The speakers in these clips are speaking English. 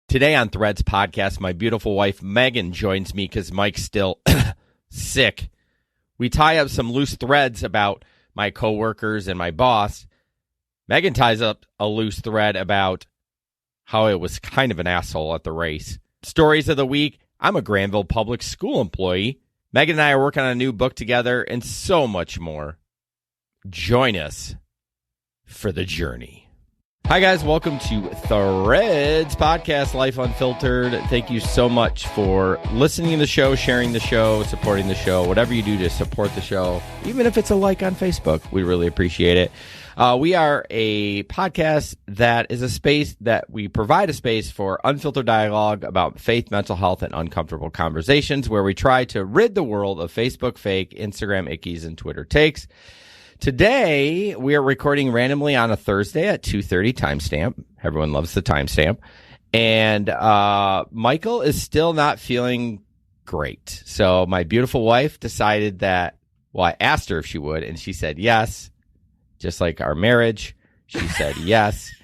Today on Threads podcast, my beautiful wife, Meaghan, joins me because Mike's still sick. We tie up some loose threads about my coworkers and my boss. Meaghan ties up a loose thread about how it was kind of an asshole at the race. Stories of the week. I'm a Grandville public school employee. Meaghan and I are working on a new book together and so much more. Join us for the journey. Hi, guys. Welcome to Threads Podcast, Life Unfiltered. Thank you so much for listening to the show, sharing the show, supporting the show, whatever you do to support the show, even if it's a like on Facebook. We really appreciate it. We are a podcast that is a space that we provide a space for unfiltered dialogue about faith, mental health, and uncomfortable conversations where we try to rid the world of Facebook fake, Instagram ickies, and Twitter takes. Today, we are recording randomly on a Thursday at 2:30 timestamp. Everyone loves the timestamp. And Michael is still not feeling great. So my beautiful wife decided that, well, I asked her if she would, and she said yes. Just like our marriage, she said yes.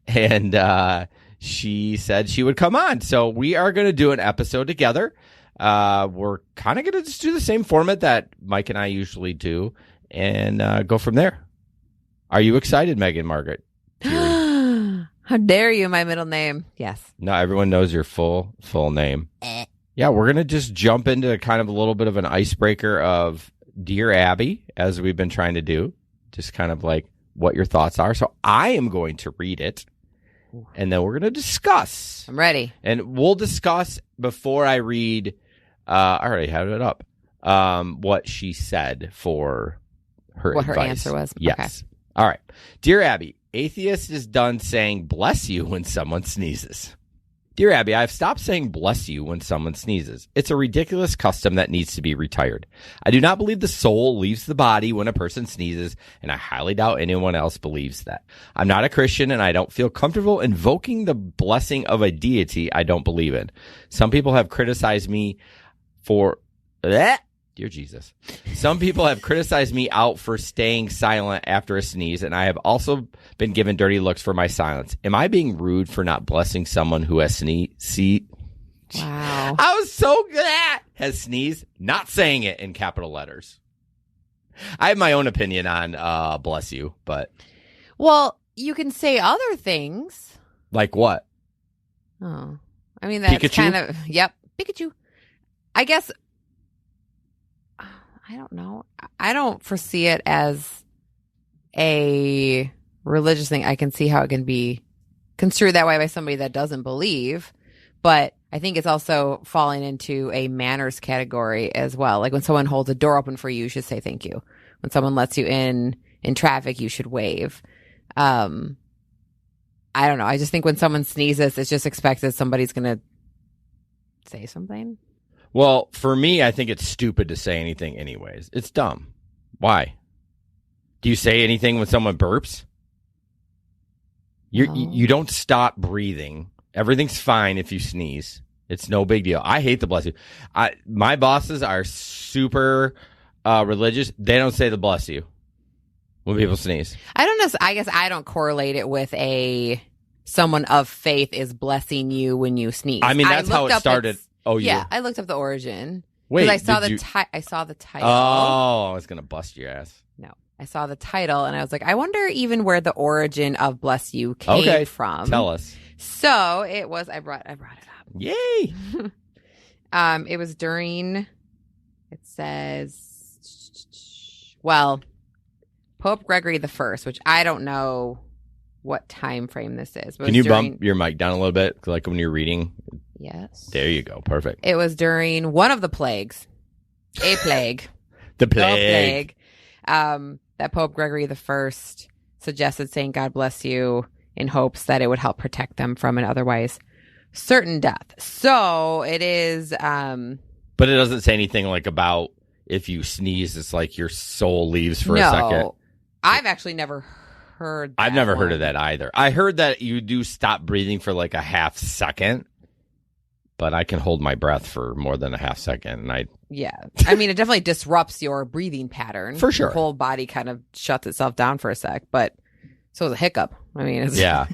And she said she would come on. So we are going to do an episode together. We're kind of going to just do the same format that Mike and I usually do. And go from there. Are you excited, Meaghan Margaret? How dare you, my middle name? Yes. No, everyone knows your full name. Yeah, we're going to just jump into kind of a little bit of an icebreaker of Dear Abby, as we've been trying to do. Just kind of like what your thoughts are. So I am going to read it, and then we're going to discuss. I'm ready. And we'll discuss before I read. I already have it up. What she said for her what advice. Her answer was. Yes. Okay. All right. Dear Abby, atheist is done saying bless you when someone sneezes. Dear Abby, I've stopped saying bless you when someone sneezes. It's a ridiculous custom that needs to be retired. I do not believe the soul leaves the body when a person sneezes, and I highly doubt anyone else believes that. I'm not a Christian, and I don't feel comfortable invoking the blessing of a deity I don't believe in. Some people have criticized me for that. Dear Jesus. Some people have criticized me out for staying silent after a sneeze, and I have also been given dirty looks for my silence. Am I being rude for not blessing someone who has sneezed? Wow. I was so good at has sneezed, not saying it in capital letters. I have my own opinion on bless you, but. Well, you can say other things. Like what? Oh. I mean, that's Pikachu? kind of, yep. Pikachu. I guess. I don't know. I don't foresee it as a religious thing. I can see how it can be construed that way by somebody that doesn't believe, but I think it's also falling into a manners category as well. Like when someone holds a door open for you, you should say thank you. When someone lets you in traffic, you should wave. I don't know. I just think when someone sneezes, it's just expected somebody's going to say something. Well, for me, I think it's stupid to say anything anyways. It's dumb. Why? Do you say anything when someone burps? You don't stop breathing. Everything's fine if you sneeze. It's no big deal. I hate the bless you. My bosses are super religious. They don't say the bless you when people sneeze. I don't know. I guess I don't correlate it with someone of faith is blessing you when you sneeze. I mean, that's how it started. Yeah, I looked up the origin. Wait, I saw I saw the title. Oh, I was gonna bust your ass. No, I saw the title and I was like, I wonder even where the origin of "bless you" came from. Tell us. So it was. I brought it up. Yay! It was during. It says, well, Pope Gregory the First, which I don't know what time frame this is. Can you bump your mic down a little bit, like when you're reading? Yes. There you go. Perfect. It was during one of the plagues. A plague. The plague. That Pope Gregory the First suggested saying God bless you in hopes that it would help protect them from an otherwise certain death. So it is. But it doesn't say anything like about if you sneeze, it's like your soul leaves for a second. I've actually never heard that. I've never heard of that either. I heard that you do stop breathing for like a half second. But I can hold my breath for more than a half second. And yeah. I mean, it definitely disrupts your breathing pattern. For sure. Your whole body kind of shuts itself down for a sec. But so is a hiccup. I mean, it's... Yeah.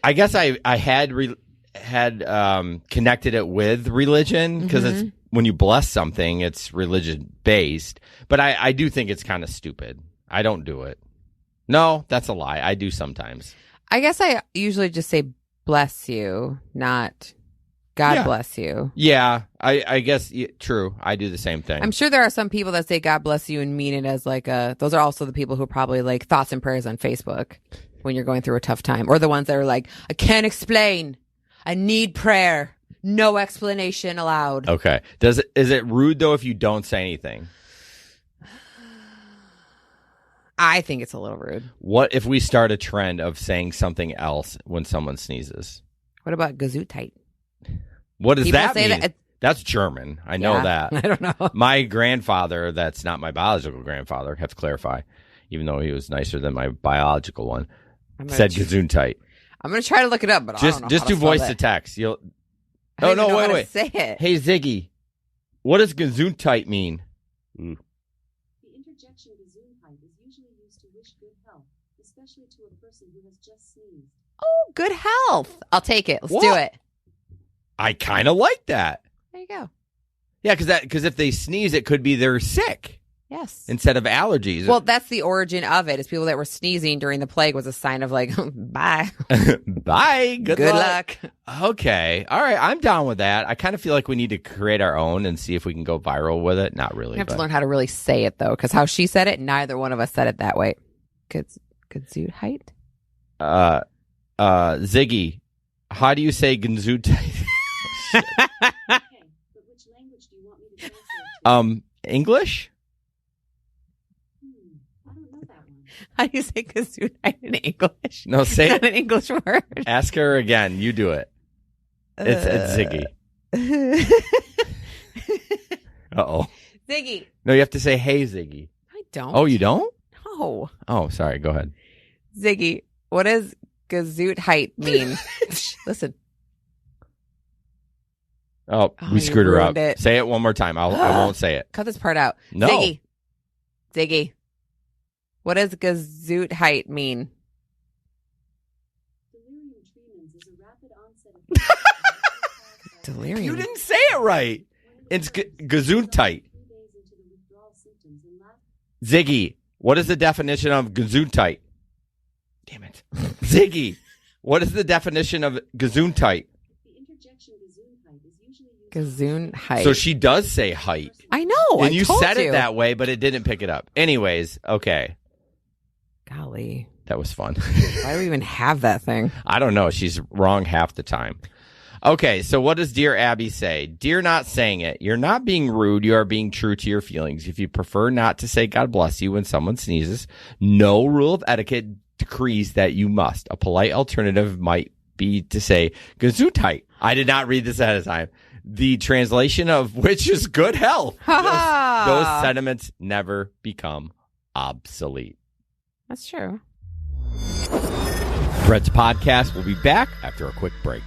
I guess I had had connected it with religion because it's when you bless something, it's religion based. But I do think it's kind of stupid. I don't do it. No, that's a lie. I do sometimes. I guess I usually just say bless you, not God bless you. Yeah, I guess true. I do the same thing. I'm sure there are some people that say God bless you and mean it as like those are also the people who probably like thoughts and prayers on Facebook when you're going through a tough time, or the ones that are like, I can't explain. I need prayer. No explanation allowed. Okay. Is it rude though if you don't say anything? I think it's a little rude. What if we start a trend of saying something else when someone sneezes? What about Gesundheit? What does People that say mean? that That's German. I know that. I don't know. My grandfather, that's not my biological grandfather, have to clarify, even though he was nicer than my biological one, said Gesundheit. I'm going to try to look it up, but I don't know just how do to spell voice that. to text. You'll. I don't even know how to wait. say it. Hey Ziggy, what does Gesundheit mean? The interjection Gesundheit is usually used to wish good health, especially to a person who has just sneezed. Oh, good health. I'll take it. Let's What? do it. I kind of like that. There you go. Yeah, because if they sneeze, it could be they're sick Yes. instead of allergies. Well, that's the origin of it. Is people that were sneezing during the plague was a sign of like, bye. Bye. Good luck. Okay. All right. I'm down with that. I kind of feel like we need to create our own and see if we can go viral with it. Not really. You have but to learn how to really say it though, because how she said it, neither one of us said it that way. Gesundheit? Ziggy, how do you say Gesundheit? Okay, but which language do you want me to translate to? English? I don't know that one. How do you say Gesundheit in English? No, say It's it. not an English word. Ask her again. You do it. It's Ziggy. Uh-oh. Ziggy. No, you have to say, hey, Ziggy. I don't. Oh, you don't? No. Oh, sorry. Go ahead. Ziggy, what does Gesundheit mean? Listen. Oh, Oh, we you screwed her up. ruined it. Say it one more time. I won't say it. Cut this part out. No. Ziggy. What does Gesundheit mean? Delirium tremens is a rapid onset of Delirium. You didn't say it right. It's Gesundheit. 3 days into the withdrawal symptoms and last Ziggy, what is the definition of Gesundheit? Damn it. Ziggy, what is the definition of Gesundheit? the interjection Gesundheit is usually used Gesundheit. So she does say height. I know. And I you told said you. it that way, but it didn't pick it up. Anyways, okay. Golly. That was fun. Why do we even have that thing? I don't know. She's wrong half the time. Okay, so what does Dear Abby say? Dear not saying it. You're not being rude. You are being true to your feelings. If you prefer not to say God bless you when someone sneezes, no rule of etiquette decrees that you must. A polite alternative might be to say Gesundheit. I did not read this ahead of time. The translation of which is good health. Those sentiments never become obsolete. That's true. Brett's podcast will be back after a quick break.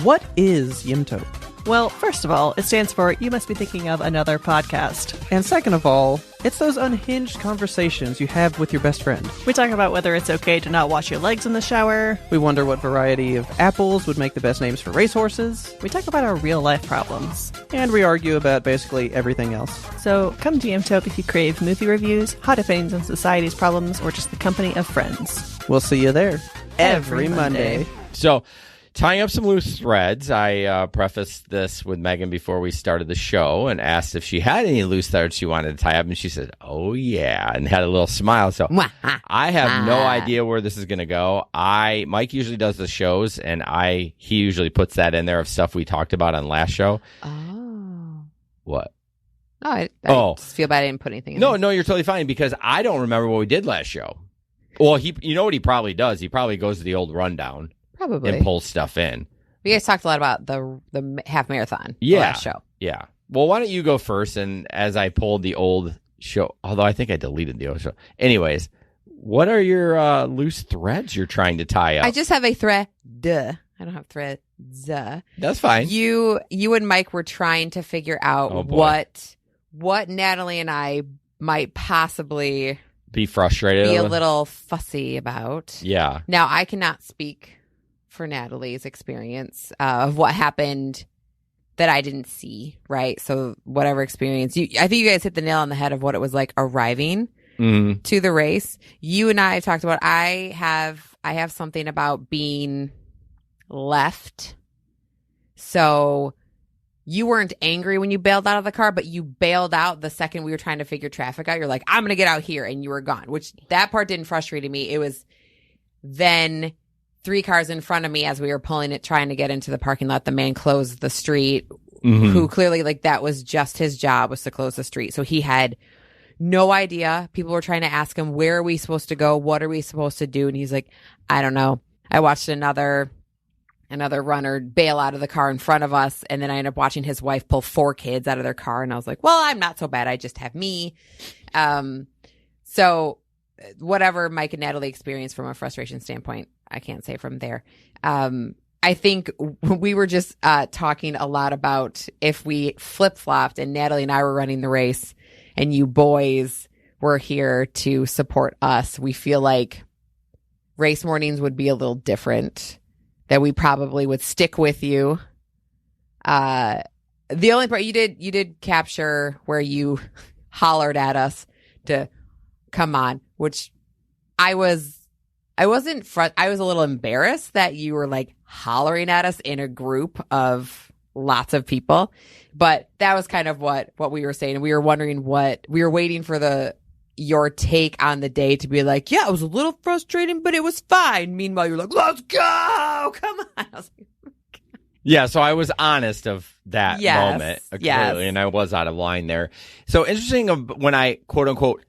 What is Yimtope? Well, first of all, it stands for You Must Be Thinking of Another Podcast. And second of all, it's those unhinged conversations you have with your best friend. We talk about whether it's okay to not wash your legs in the shower. We wonder what variety of apples would make the best names for racehorses. We talk about our real life problems. And we argue about basically everything else. So come to Yimtope if you crave movie reviews, hot opinions on society's problems, or just the company of friends. We'll see you there. Every Monday. So, tying up some loose threads, I prefaced this with Megan before we started the show and asked if she had any loose threads she wanted to tie up, and she said, oh, yeah, and had a little smile. So I have no idea where this is going to go. Mike usually does the shows, and he usually puts that in there of stuff we talked about on last show. Oh. What? No, I just feel bad I didn't put anything in there. No, you're totally fine because I don't remember what we did last show. Well, you know what he probably does? He probably goes to the old rundown. Probably. And pulls stuff in. You guys talked a lot about the half marathon last show. Yeah. Well, why don't you go first? And as I pulled the old show, although I think I deleted the old show. Anyways, what are your loose threads you're trying to tie up? I just have a thread. I don't have thread. That's fine. You and Mike were trying to figure out what Natalie and I might possibly be frustrated. be a little fussy about. Yeah. Now, I cannot speak for Natalie's experience of what happened that I didn't see, right? So whatever experience, I think you guys hit the nail on the head of what it was like arriving to the race. You and I talked about, I have something about being left. So you weren't angry when you bailed out of the car, but you bailed out the second we were trying to figure traffic out. You're like, I'm going to get out here, and you were gone, which that part didn't frustrate me. It was then 3 cars in front of me as we were pulling it, trying to get into the parking lot. The man closed the street, who clearly, like, that was just his job, was to close the street. So he had no idea. People were trying to ask him, where are we supposed to go? What are we supposed to do? And he's like, I don't know. I watched another runner bail out of the car in front of us, and then I ended up watching his wife pull 4 kids out of their car, and I was like, well, I'm not so bad. I just have me. So whatever Mike and Natalie experienced from a frustration standpoint, I can't say from there. I think we were just talking a lot about if we flip-flopped and Natalie and I were running the race and you boys were here to support us, we feel like race mornings would be a little different, that we probably would stick with you. The only part you did capture where you hollered at us to come on, which I wasn't I was a little embarrassed that you were like hollering at us in a group of lots of people, but that was kind of what we were saying. We were wondering we were waiting for your take on the day to be like, yeah, it was a little frustrating, but it was fine. Meanwhile, you're like, let's go. Come on. I was like, yeah, so I was honest of that moment, clearly, yes. And I was out of line there. So interesting when I, quote unquote,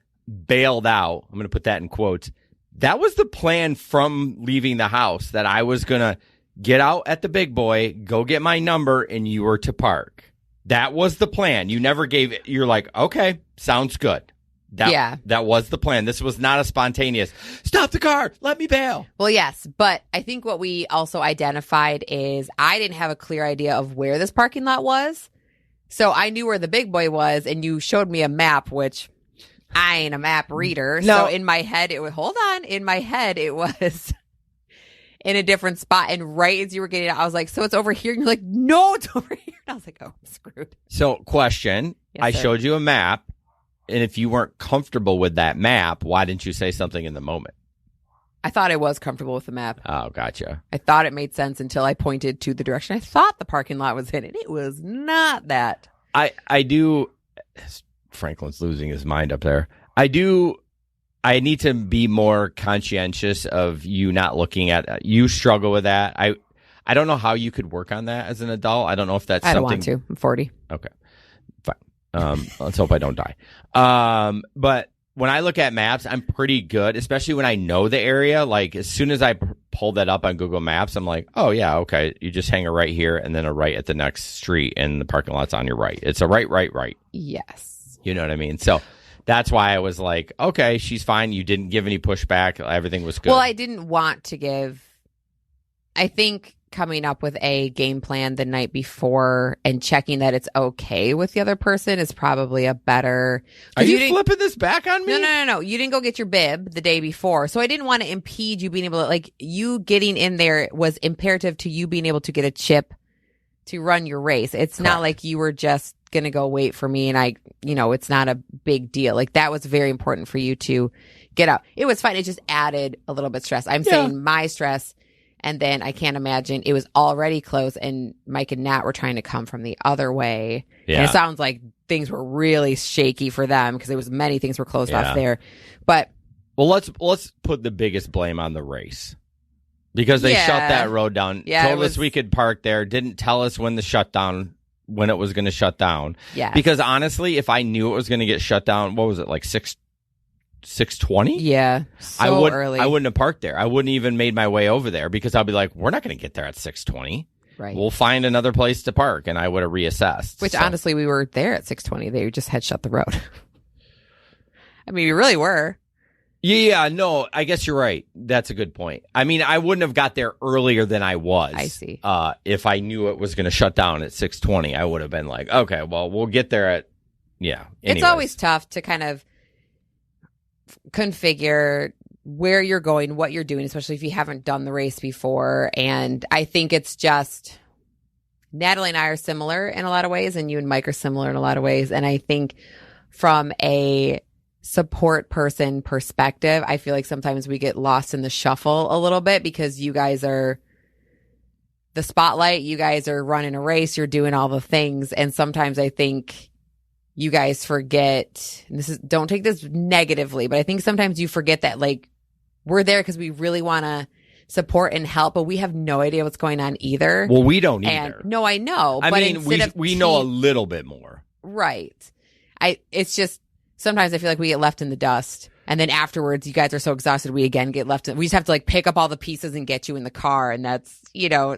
bailed out, I'm going to put that in quotes, that was the plan from leaving the house, that I was going to get out at the big boy, go get my number, and you were to park. That was the plan. You never gave it. You're like, okay, sounds good. That was the plan. This was not a spontaneous, stop the car, let me bail. Well, yes, but I think what we also identified is I didn't have a clear idea of where this parking lot was. So I knew where the big boy was, and you showed me a map, which I ain't a map reader. No. So in my head, it was in a different spot. And right as you were getting out, I was like, so it's over here? And you're like, no, it's over here. And I was like, oh, I'm screwed. So question, Yes, I sir. showed you a map. And if you weren't comfortable with that map, why didn't you say something in the moment? I thought I was comfortable with the map. Oh, gotcha. I thought it made sense until I pointed to the direction I thought the parking lot was in. And it was not that. I do. Franklin's losing his mind up there. I need to be more conscientious of you not looking at. You struggle with that. I don't know how you could work on that as an adult. I don't know if that's I don't something. want to. I'm 40. Okay, fine. Let's hope I don't die. But when I look at maps, I'm pretty good, especially when I know the area. Like as soon as I pull that up on Google Maps, I'm like, oh yeah, okay. You just hang a right here and then a right at the next street, and the parking lot's on your right. It's a right. Yes. You know what I mean? So that's why I was like, okay, she's fine. You didn't give any pushback. Everything was good. Well, I didn't want to give. I think coming up with a game plan the night before and checking that it's okay with the other person is probably a better. Are you flipping this back on me? No. You didn't go get your bib the day before. So I didn't want to impede you being able to, like, you getting in there was imperative to you being able to get a chip to run your race. It's not like you were just going to go wait for me and it's not a big deal. Like that was very important for you to get out. It was fine. It just added a little bit of stress. I'm saying my stress. And then I can't imagine it was already closed and Mike and Nat were trying to come from the other way. Yeah. And it sounds like things were really shaky for them because there was many things were closed off there. But well, let's put the biggest blame on the race because they shut that road down. Yeah, told us we could park there. Didn't tell us when it was going to shut down. Yeah. Because honestly, if I knew it was going to get shut down, what was it, like 6:20? Yeah. So early. I wouldn't have parked there. I wouldn't even made my way over there because I'd be like, we're not going to get there at 6:20. Right. We'll find another place to park, and I would have reassessed. Which honestly, we were there at 6:20. They just had shut the road. I mean, we really were. Yeah, no, I guess you're right. That's a good point. I mean, I wouldn't have got there earlier than I was. I see. If I knew it was going to shut down at 6:20, I would have been like, okay, well, we'll get there at, yeah. Anyways. It's always tough to kind of configure where you're going, what you're doing, especially if you haven't done the race before. And I think it's just Natalie and I are similar in a lot of ways, and you and Mike are similar in a lot of ways. And I think from a support person perspective, I feel like sometimes we get lost in the shuffle a little bit because you guys are the spotlight, you guys are running a race, you're doing all the things. And sometimes I think you guys forget, and don't take this negatively, but I think sometimes you forget that like we're there because we really want to support and help, but we have no idea what's going on either. Well, we don't either. No, I know. I mean, we know a little bit more. Right. It's just sometimes I feel like we get left in the dust. And then afterwards, you guys are so exhausted, we again get left. We just have to like pick up all the pieces and get you in the car. And that's,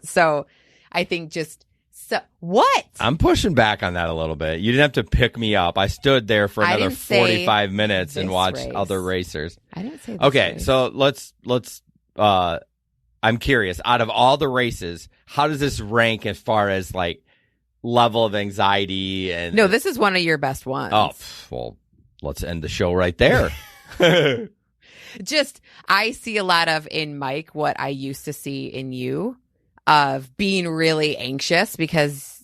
so I think what? I'm pushing back on that a little bit. You didn't have to pick me up. I stood there for another 45 minutes and watched other racers. I didn't say this Okay, race. so let's I'm curious. Out of all the races, how does this rank as far as like level of anxiety and No, this is one of your best ones. Oh, well, let's end the show right there. Just, I see a lot of in Mike what I used to see in you of being really anxious because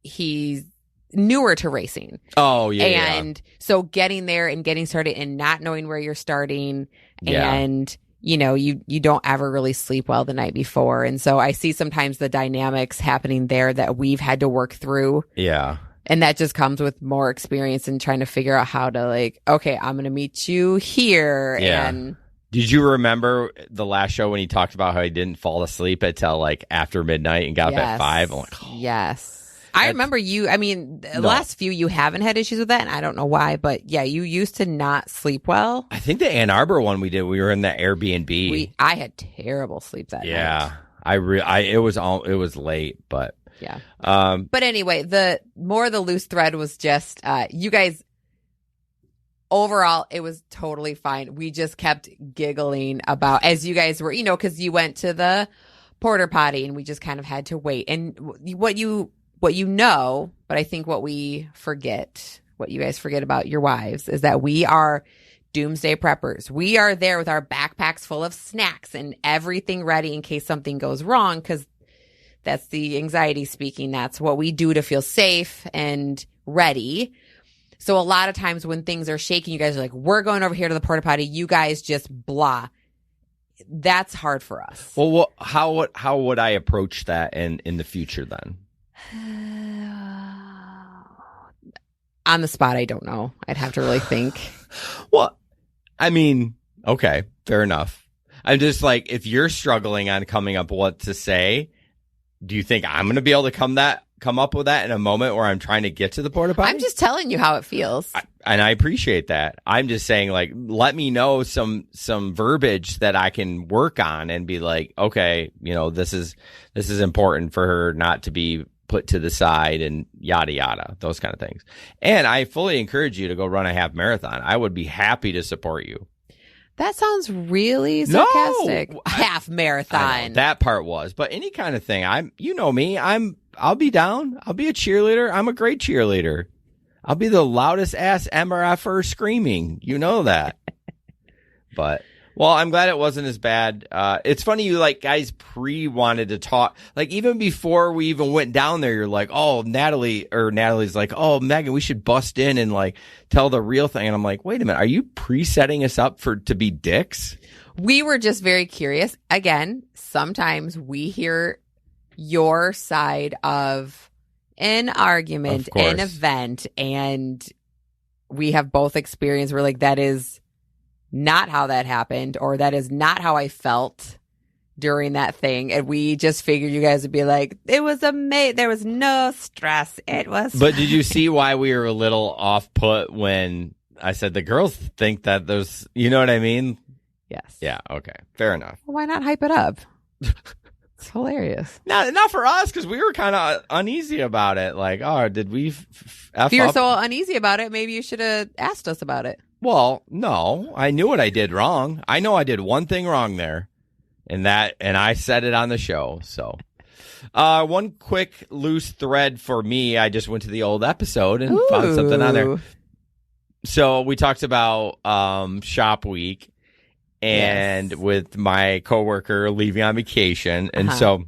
he's newer to racing. Oh, yeah. And so getting there and getting started and not knowing where you're starting and, you don't ever really sleep well the night before. And so I see sometimes the dynamics happening there that we've had to work through. Yeah. And that just comes with more experience and trying to figure out how to like, okay, I'm going to meet you here. Yeah. And did you remember the last show when he talked about how he didn't fall asleep until like after midnight and got up at 5? I'm like, yes. I remember you. I mean, the last few you haven't had issues with that, and I don't know why, but yeah, you used to not sleep well. I think the Ann Arbor one we did, we were in that Airbnb. I had terrible sleep that night. Yeah, it was late, but yeah. But anyway, the loose thread was just you guys. Overall, it was totally fine. We just kept giggling about as you guys were, because you went to the porter potty, and we just kind of had to wait. And what you but I think what you guys forget about your wives is that we are doomsday preppers. We are there with our backpacks full of snacks and everything ready in case something goes wrong, because that's the anxiety speaking. That's what we do to feel safe and ready. So a lot of times when things are shaking, you guys are like, we're going over here to the porta potty. You guys just blah. That's hard for us. Well, how would I approach that in the future then? On the spot, I don't know. I'd have to really think. Well, I mean, okay, fair enough. I'm just like, if you're struggling on coming up with what to say, do you think I'm going to be able to come up with that in a moment where I'm trying to get to the porta potty? I'm just telling you how it feels. And I appreciate that. I'm just saying, like, let me know some verbiage that I can work on and be like, okay, this is important for her not to be put to the side and yada yada, those kind of things. And I fully encourage you to go run a half marathon. I would be happy to support you. That sounds really sarcastic. No, half marathon. That part was, but any kind of thing. I'll be down. I'll be a cheerleader. I'm a great cheerleader. I'll be the loudest ass MRFer screaming. You know that. But, well, I'm glad it wasn't as bad. It's funny you guys wanted to talk. Like, even before we even went down there, you're like, oh, Natalie's like, oh, Meaghan, we should bust in and tell the real thing. And I'm like, wait a minute. Are you pre-setting us up to be dicks? We were just very curious. Again, sometimes we hear your side of an argument, an event, and we have both experienced. We're like, that is not how that happened, or that is not how I felt during that thing. And we just figured you guys would be like, it was there was no stress. It was But did you see why we were a little off put when I said the girls think that there's, you know what I mean? Yes. Yeah. Okay. Fair enough. Well, why not hype it up? It's hilarious. Not for us, because we were kind of uneasy about it. Like, oh, did we F if you're up? so uneasy about it, maybe you should have asked us about it. Well, no, I knew what I did wrong. I know I did one thing wrong there, and I said it on the show. So, one quick loose thread for me. I just went to the old episode and found something on there. So we talked about Shop Week, and Yes. with my coworker leaving on vacation. And so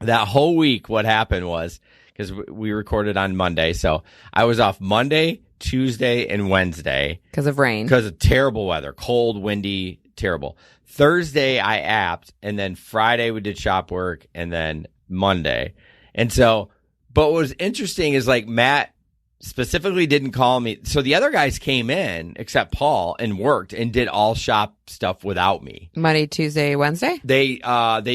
that whole week, what happened was, because we recorded on Monday, so I was off Monday, Tuesday, and Wednesday. Because of rain. Because of terrible weather, cold, windy, terrible. Thursday, I apped, and then Friday we did shop work, and then Monday. And so, but what was interesting is like Matt specifically didn't call me. So the other guys came in, except Paul, and worked and did all shop stuff without me. Monday, Tuesday, Wednesday? They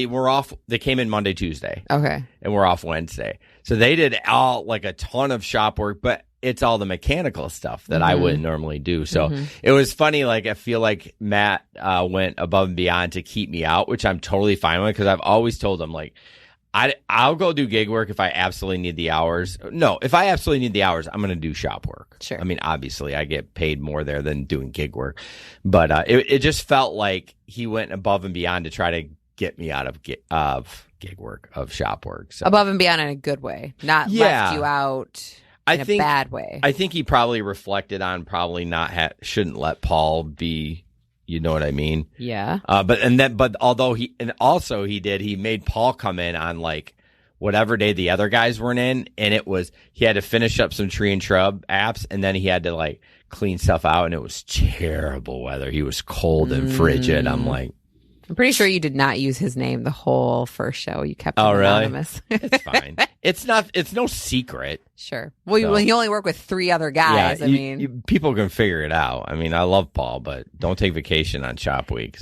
were off. They came in Monday, Tuesday, Okay. and we're off Wednesday. So they did all like a ton of shop work, but it's all the mechanical stuff that I wouldn't normally do. So it was funny. Like, I feel like Matt went above and beyond to keep me out, which I'm totally fine with, because I've always told him, like, I'll go do gig work if I absolutely need the hours. No, if I absolutely need the hours, I'm going to do shop work. Sure. I mean, obviously, I get paid more there than doing gig work. But it just felt like he went above and beyond to try to get me out of gig work, of shop work. So. Above and beyond in a good way, not left you out in a bad way. I think he probably reflected on probably shouldn't let Paul be. You know what I mean? Yeah. But although he made Paul come in on like whatever day the other guys weren't in, and he had to finish up some tree and shrub apps, and then he had to like clean stuff out, and it was terrible weather. He was cold and frigid. I'm like, I'm pretty sure you did not use his name the whole first show. You kept him anonymous. It's fine. It's no secret. Sure. Well, you only work with 3 other guys. Yeah, people can figure it out. I mean, I love Paul, but don't take vacation on shop week.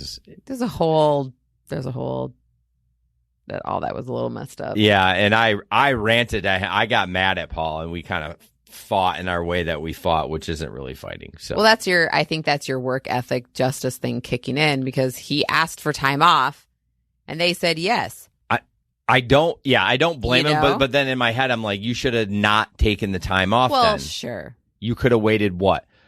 there's a whole that all that was a little messed up. Yeah, and I ranted. I got mad at Paul, and we kind of fought in our way that we fought, which isn't really fighting. So, well, I think that's your work ethic justice thing kicking in, because he asked for time off, and they said yes. I don't blame him, know? but then in my head, I'm like, you should have not taken the time off. Well, then. sure. You could have waited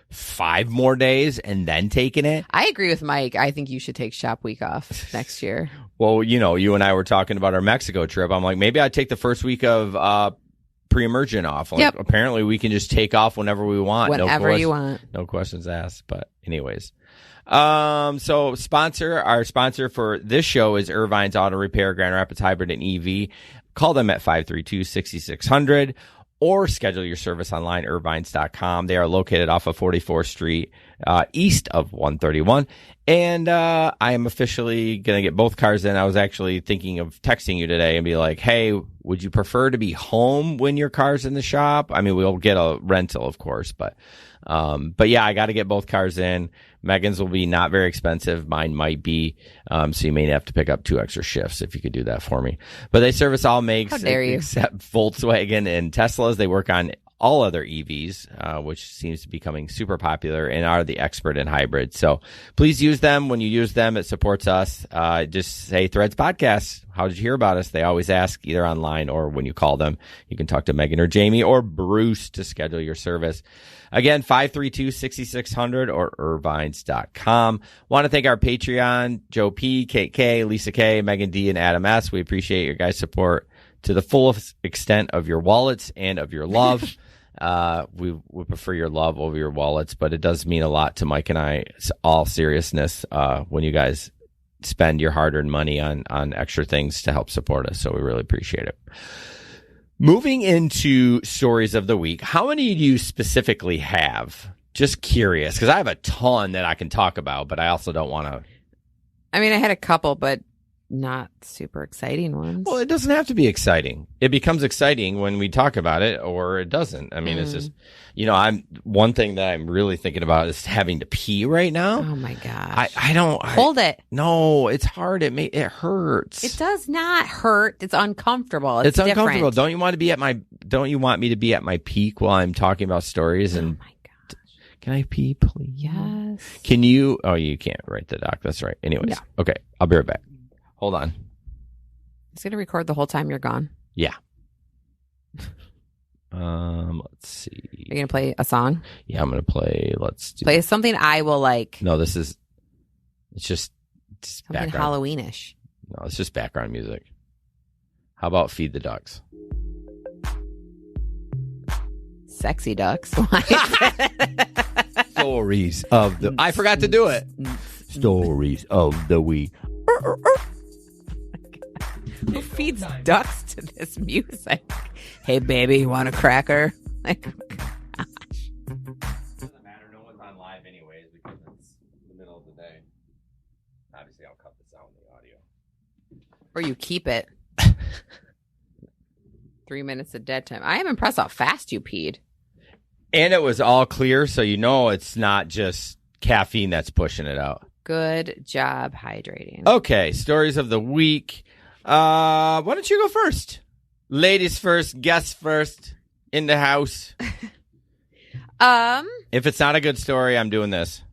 5 more days and then taken it. I agree with Mike. I think you should take shop week off next year. Well, you and I were talking about our Mexico trip. I'm like, maybe I'd take the first week of pre-emergent off. Like, yep. Apparently we can just take off whenever we want. Whenever you want. No questions asked. But anyways. So our sponsor for this show is Irvine's Auto Repair, Grand Rapids Hybrid and EV. Call them at 532-6600 or schedule your service online, irvines.com. They are located off of 44th Street, east of 131. And I am officially going to get both cars in. I was actually thinking of texting you today and be like, hey, would you prefer to be home when your car's in the shop? I mean, we'll get a rental, of course, but yeah, I got to get both cars in. Megan's will be not very expensive. Mine might be. So you may have to pick up 2 extra shifts if you could do that for me. But they service all makes except Volkswagen and Teslas. They work on all other EVs, which seems to be becoming super popular, and are the expert in hybrids. So please use them. When you use them, it supports us. Just say Threads Podcast. How did you hear about us? They always ask, either online or when you call them. You can talk to Megan or Jamie or Bruce to schedule your service. Again, 532-6600 or irvines.com. Want to thank our Patreon, Joe P, Kate K, Lisa K, Megan D, and Adam S. We appreciate your guys' support to the fullest extent of your wallets and of your love. We prefer your love over your wallets, but it does mean a lot to Mike and I, all seriousness, when you guys spend your hard-earned money on extra things to help support us. So we really appreciate it. Moving into stories of the week, how many do you specifically have? Just curious, because I have a ton that I can talk about, but I also don't want to. I mean, I had a couple, but not super exciting ones. Well, it doesn't have to be exciting. It becomes exciting when we talk about it, or it doesn't. I mean, it's just, one thing that I'm really thinking about is having to pee right now. Oh my gosh. I don't hold it. No, it's hard. It hurts. It does not hurt. It's uncomfortable. It's uncomfortable. Different. Don't you want me to be at my peak while I'm talking about stories? And oh my gosh. Can I pee, please? Yes. Can you? Oh, you can't write the doc. That's right. Anyways. Yeah. Okay. I'll be right back. Hold on. It's going to record the whole time you're gone. Yeah. Let's see. You're going to play a song? Yeah, I'm going to play. Play something I will like. No, it's just something background. Halloweenish. No, it's just background music. How about Feed the Ducks? Sexy Ducks. Stories of the. I forgot to do it. Stories of the week. Who feeds ducks to this music? Hey, baby, you want a cracker? Like, gosh. Doesn't matter. No one's on live anyways because it's the middle of the day. Obviously, I'll cut this out in the audio. Or you keep it. 3 minutes of dead time. I am impressed how fast you peed. And it was all clear, so you know it's not just caffeine that's pushing it out. Good job hydrating. Okay, stories of the week. Why don't you go first? Ladies first, guests first, in the house. If it's not a good story, I'm doing this.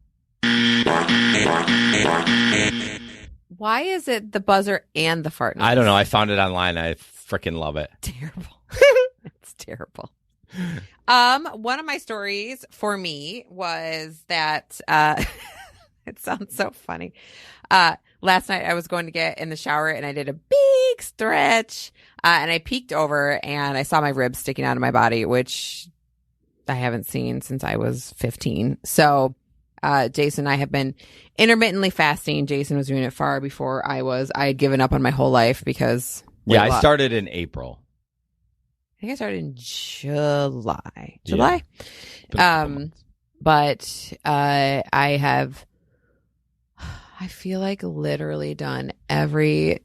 Why is it the buzzer and the fart noise? I don't know. I found it online. I freaking love it. Terrible. It's terrible. One of my stories for me was that it sounds so funny. Last night I was going to get in the shower and I did a big stretch and I peeked over and I saw my ribs sticking out of my body, which I haven't seen since I was 15. So Jason and I have been intermittently fasting. Jason was doing it far before I was. I had given up on my whole life because I started in April. I think I started in July. Yeah. But I have, I feel like literally done every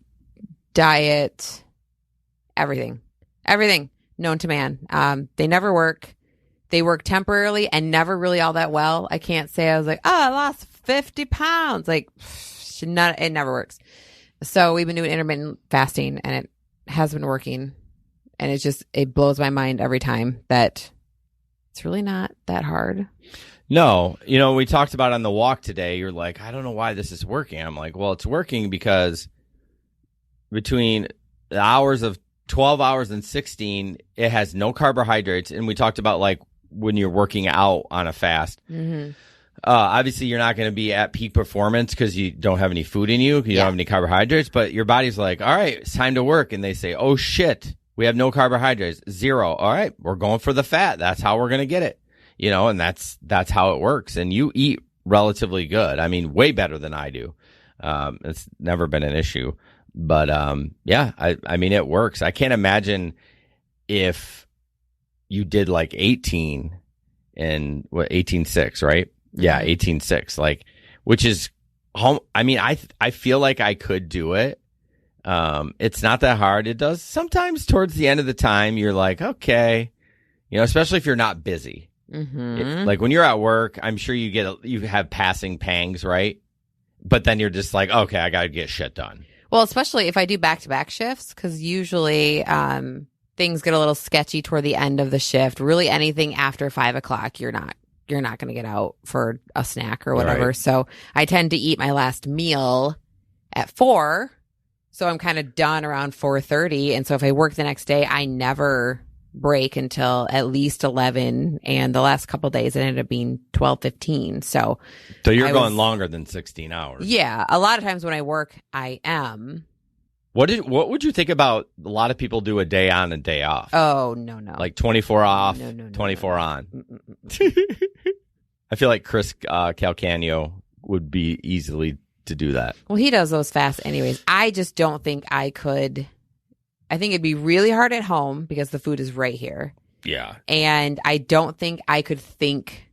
diet, everything known to man. They never work. They work temporarily and never really all that well. I can't say I was like, I lost 50 pounds. Like, it never works. So we've been doing intermittent fasting and it has been working. And it blows my mind every time that it's really not that hard. No, we talked about on the walk today, you're like, I don't know why this is working. I'm like, well, it's working because between the hours of 12 hours and 16, it has no carbohydrates. And we talked about like when you're working out on a fast. Mm-hmm. Obviously, you're not going to be at peak performance because you don't have any food in you. You don't have any carbohydrates. But your body's like, all right, it's time to work. And they say, oh, shit, we have no carbohydrates. 0. All right, we're going for the fat. That's how we're going to get it. And that's how it works. And you eat relatively good. I mean, way better than I do. It's never been an issue. But I mean, it works. I can't imagine if you did like 18 and 18.6, right? Yeah, 18.6, like, which is, I mean, I feel like I could do it. It's not that hard. It does sometimes towards the end of the time, you're like, okay, especially if you're not busy. Mm-hmm. Like when you're at work, I'm sure you have passing pangs, right? But then you're just like, okay, I got to get shit done. Well, especially if I do back-to-back shifts, because usually things get a little sketchy toward the end of the shift. Really, anything after 5 o'clock, you're not going to get out for a snack or whatever. Right. So I tend to eat my last meal at 4. So I'm kind of done around 4:30. And so if I work the next day, I never break until at least 11. And the last couple of days, it ended up being 12:15. So you're going longer than 16 hours. Yeah. A lot of times when I work, I am. What would you think about a lot of people do a day on and day off? Oh, no. Like 24 off, no, 24 on. I feel like Chris Calcagno would be easily to do that. Well, he does those fasts anyways. I just don't think I could. I think it'd be really hard at home because the food is right here. Yeah. And I don't think I could think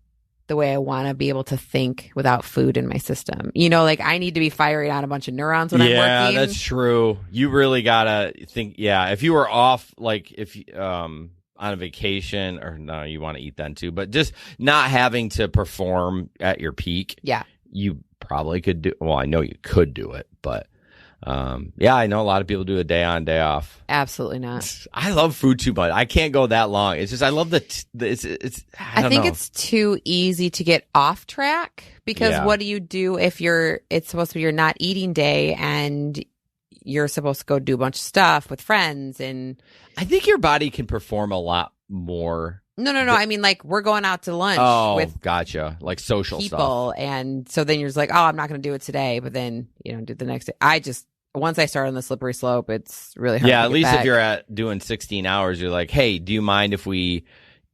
the way I want to be able to think without food in my system. Like I need to be firing on a bunch of neurons when I'm working. Yeah, that's true. You really got to think. Yeah. If you were off, like if on a vacation or no, you want to eat then too, but just not having to perform at your peak. Yeah. You probably could do. Well, I know you could do it, but I know a lot of people do a day on, day off. Absolutely not. I love food too much. I can't go that long. It's just I love it's. I think it's too easy to get off track because what do you do if it's supposed to be your not eating day and you're supposed to go do a bunch of stuff with friends and. I think your body can perform a lot more. No. I mean, like we're going out to lunch with gotcha. Like social people, stuff. And so then you're just like, oh, I'm not going to do it today, but then do the next day. Once I start on the slippery slope, it's really hard. Yeah, to at least back. if you're doing 16 hours, you're like, hey, do you mind if we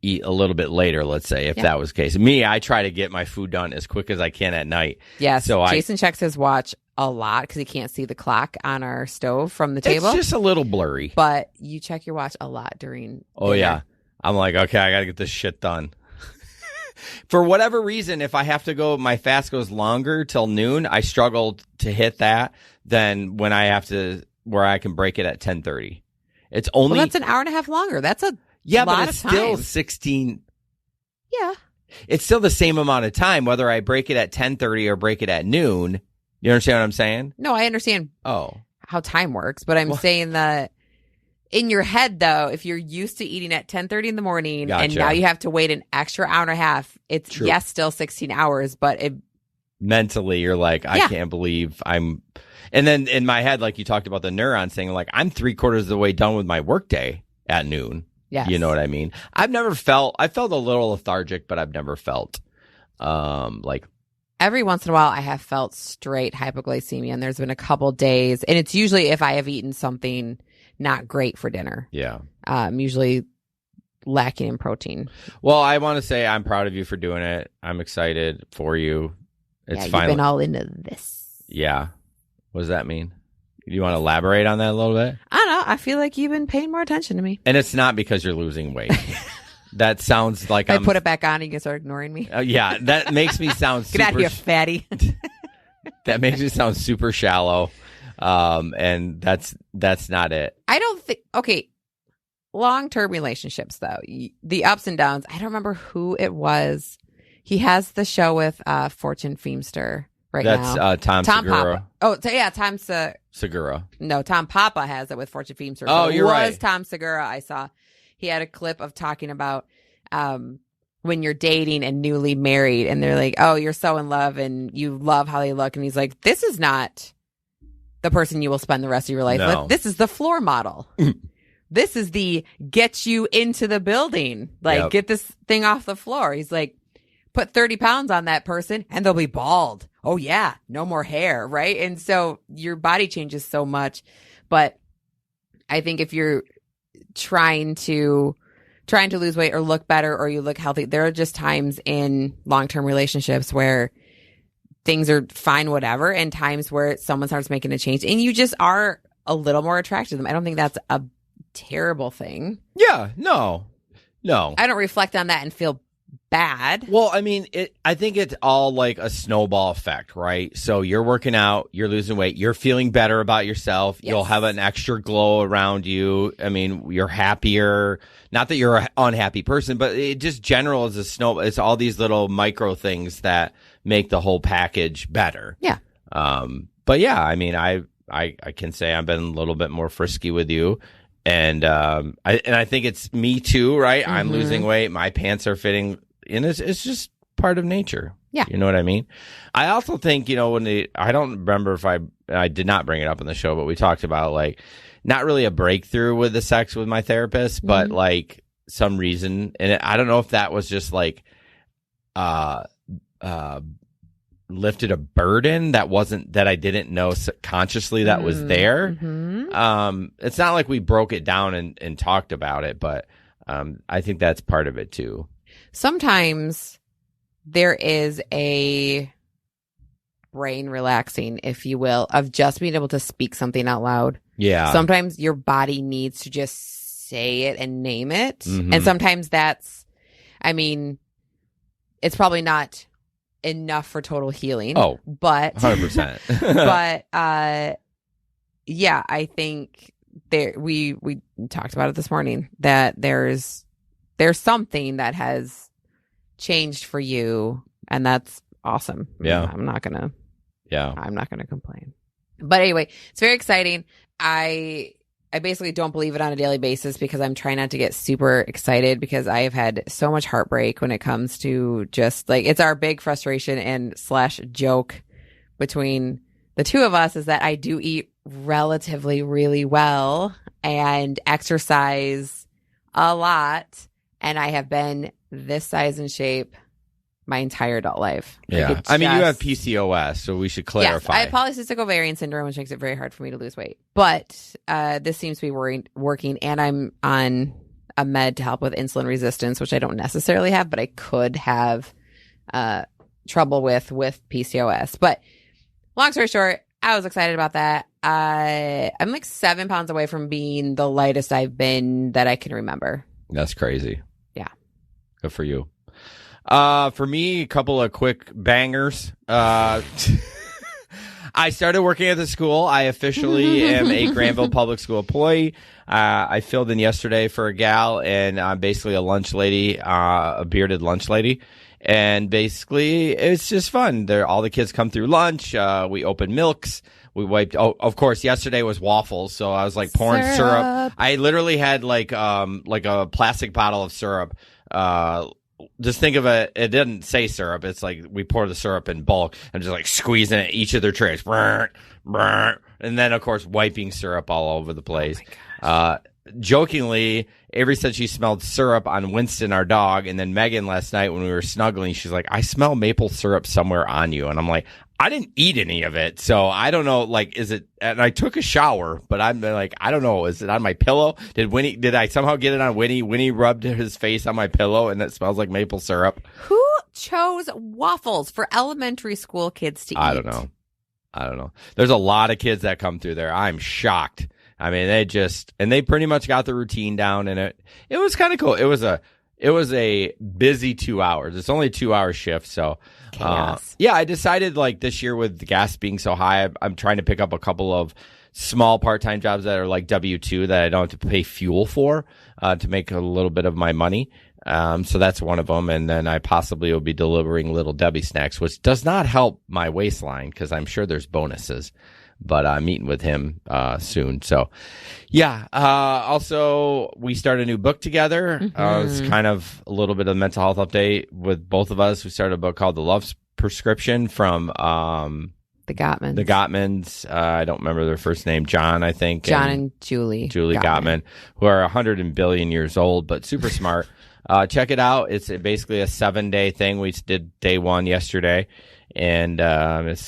eat a little bit later, let's say, if that was the case. Me, I try to get my food done as quick as I can at night. Yes. So Jason checks his watch a lot because he can't see the clock on our stove from the table. It's just a little blurry. But you check your watch a lot during Oh, dinner. yeah. I'm like, okay, I got to get this shit done. For whatever reason, if I have to go, my fast goes longer till noon, I struggle to hit that than when I have to, where I can break it at 10:30. It's only. Well, that's an hour and a half longer. That's a yeah, lot but it's of still time. 16. Yeah. It's still the same amount of time, whether I break it at 10:30 or break it at noon. You understand what I'm saying? No, I understand Oh. how time works, but I'm saying that in your head, though, if you're used to eating at 10:30 in the morning and Gotcha. now you have to wait an extra hour and a half, it's True. yes, still 16 hours, but it Mentally, you're like, I can't believe I'm. And then in my head, like you talked about the neurons thing, like I'm 3/4 of the way done with my workday at noon. yes. You know what I mean? I felt a little lethargic, but I've never felt like. Every once in a while, I have felt straight hypoglycemia, and there's been a couple days, and it's usually if I have eaten something not great for dinner. Yeah. Usually lacking in protein. Well, I want to say I'm proud of you for doing it. I'm excited for you. It's You've finally. been all into this. Yeah. What does that mean? Do you want to elaborate on that a little bit? I don't know. I feel like you've been paying more attention to me. And it's not because you're losing weight. That sounds like If I put it back on, and you can start ignoring me. Yeah, that makes me sound super. Get out of here, fatty. That makes me sound super shallow, and that's not it. I don't think. Okay, long-term relationships though, the ups and downs. I don't remember who it was. He has the show with Fortune Feimster right now. That's Tom Segura. Papa. Oh, yeah, Tom Segura. No, Tom Papa has it with Fortune Feimster. Oh, you're right. It was Tom Segura. I saw. He had a clip of talking about when you're dating and newly married, and they're like, "Oh, you're so in love, and you love how they look," and he's like, "This is not the person you will spend the rest of your life No. with. This is the floor model." This is the get you into the building. Like, Yep. get this thing off the floor. He's like, put 30 pounds on that person and they'll be bald. Oh, yeah. No more hair. Right. And so your body changes so much. But I think if you're trying to lose weight or look better or you look healthy, there are just times in long-term relationships where things are fine, whatever, and times where someone starts making a change and you just are a little more attracted to them. I don't think that's a terrible thing. Yeah, no. I don't reflect on that and feel bad. Well, I mean, I think it's all like a snowball effect, right? So you're working out, you're losing weight, you're feeling better about yourself. Yes. You'll have an extra glow around you. I mean, you're happier. Not that you're an unhappy person, but it just general as a snow. It's all these little micro things that make the whole package better. Yeah. But yeah, I mean, I can say I've been a little bit more frisky with you. And I think it's me too, right? Mm-hmm. I'm losing weight. My pants are fitting. And it's just part of nature. Yeah. You know what I mean? I also think, I don't remember if I did not bring it up in the show, but we talked about like not really a breakthrough with the sex with my therapist, but Mm-hmm. like some reason. And I don't know if that was just like, lifted a burden that I didn't know consciously that was there. Mm-hmm. It's not like we broke it down and talked about it, but I think that's part of it too. Sometimes there is a brain relaxing, if you will, of just being able to speak something out loud. Yeah. Sometimes your body needs to just say it and name it. Mhm. And sometimes it's probably not enough for total healing. Oh, but 100%. but yeah, I think we talked about it this morning that there's something that has changed for you, and that's awesome. Yeah. I'm not gonna complain. But anyway, it's very exciting. I basically don't believe it on a daily basis because I'm trying not to get super excited because I have had so much heartbreak when it comes to just like, it's our big frustration and / joke between the two of us is that I do eat relatively really well and exercise a lot. And I have been this size and shape my entire adult life. Yeah. I mean, you have PCOS, so we should clarify. Yes, I have polycystic ovarian syndrome, which makes it very hard for me to lose weight. But this seems to be working, and I'm on a med to help with insulin resistance, which I don't necessarily have, but I could have trouble with PCOS. But long story short, I was excited about that. I'm like 7 pounds away from being the lightest I've been that I can remember. That's crazy. Yeah. Good for you. For me, a couple of quick bangers. I started working at the school. I officially am a Grandville public school employee. I filled in yesterday for a gal, and I'm basically a lunch lady, a bearded lunch lady. And basically, it's just fun. All the kids come through lunch. We open milks. We wiped. Oh, of course, yesterday was waffles, so I was like pouring syrup. I literally had like a plastic bottle of syrup. Just think of it didn't say syrup. It's like we pour the syrup in bulk and just like squeezing it each of their trays. And then, of course, wiping syrup all over the place. Jokingly, Avery said she smelled syrup on Winston, our dog. And then Megan last night when we were snuggling, she's like, I smell maple syrup somewhere on you. And I'm like, I didn't eat any of it. So I don't know, like, is it, and I took a shower, but I'm like, I don't know. Is it on my pillow? Did I somehow get it on Winnie? Winnie rubbed his face on my pillow and it smells like maple syrup. Who chose waffles for elementary school kids to eat? I don't know. There's a lot of kids that come through there. I'm shocked. I mean, they pretty much got the routine down, and it was kind of cool. It was a busy 2 hours. It's only a 2-hour shift. So, yeah, I decided like this year with the gas being so high, I'm trying to pick up a couple of small part-time jobs that are like W-2 that I don't have to pay fuel for, to make a little bit of my money. So that's one of them. And then I possibly will be delivering Little Debbie snacks, which does not help my waistline because I'm sure there's bonuses. But I'm meeting with him soon. So, yeah. Also, we started a new book together. It's kind of a little bit of a mental health update with both of us. We started a book called The Love Prescription from the Gottmans. The Gottmans. I don't remember their first name. John, I think. John and Julie. Julie Gottman, who are 100 billion years old, but super smart. Check it out. It's basically a 7-day thing. We did day 1 yesterday. And it's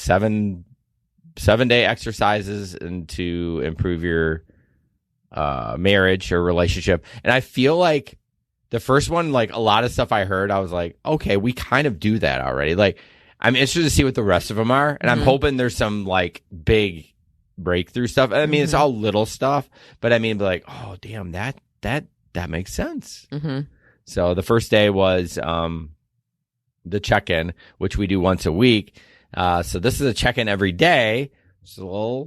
7-day exercises and to improve your marriage or relationship. And I feel like the first one, like a lot of stuff I heard, I was like, okay, we kind of do that already. Like, I'm interested to see what the rest of them are. And I'm hoping there's some like big breakthrough stuff. I mean, it's all little stuff, but I mean, like, oh, damn, that makes sense. So the first day was the check-in, which we do once a week. So this is a check-in every day. Just a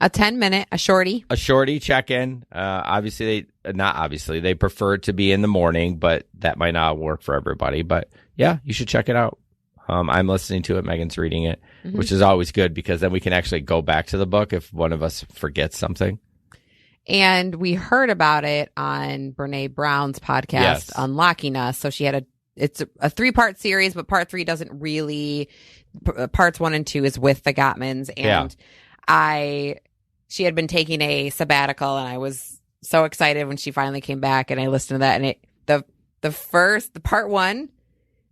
10-minute, a shorty check-in. They prefer it to be in the morning, but that might not work for everybody. But yeah, you should check it out. I'm listening to it. Megan's reading it, which is always good because then we can actually go back to the book if one of us forgets something. And we heard about it on Brene Brown's podcast, Unlocking Us. So she had it's a 3-part series, but part 3 doesn't really. Parts 1 and 2 is with the Gottmans, and she had been taking a sabbatical, and I was so excited when she finally came back, and I listened to that, and the part 1,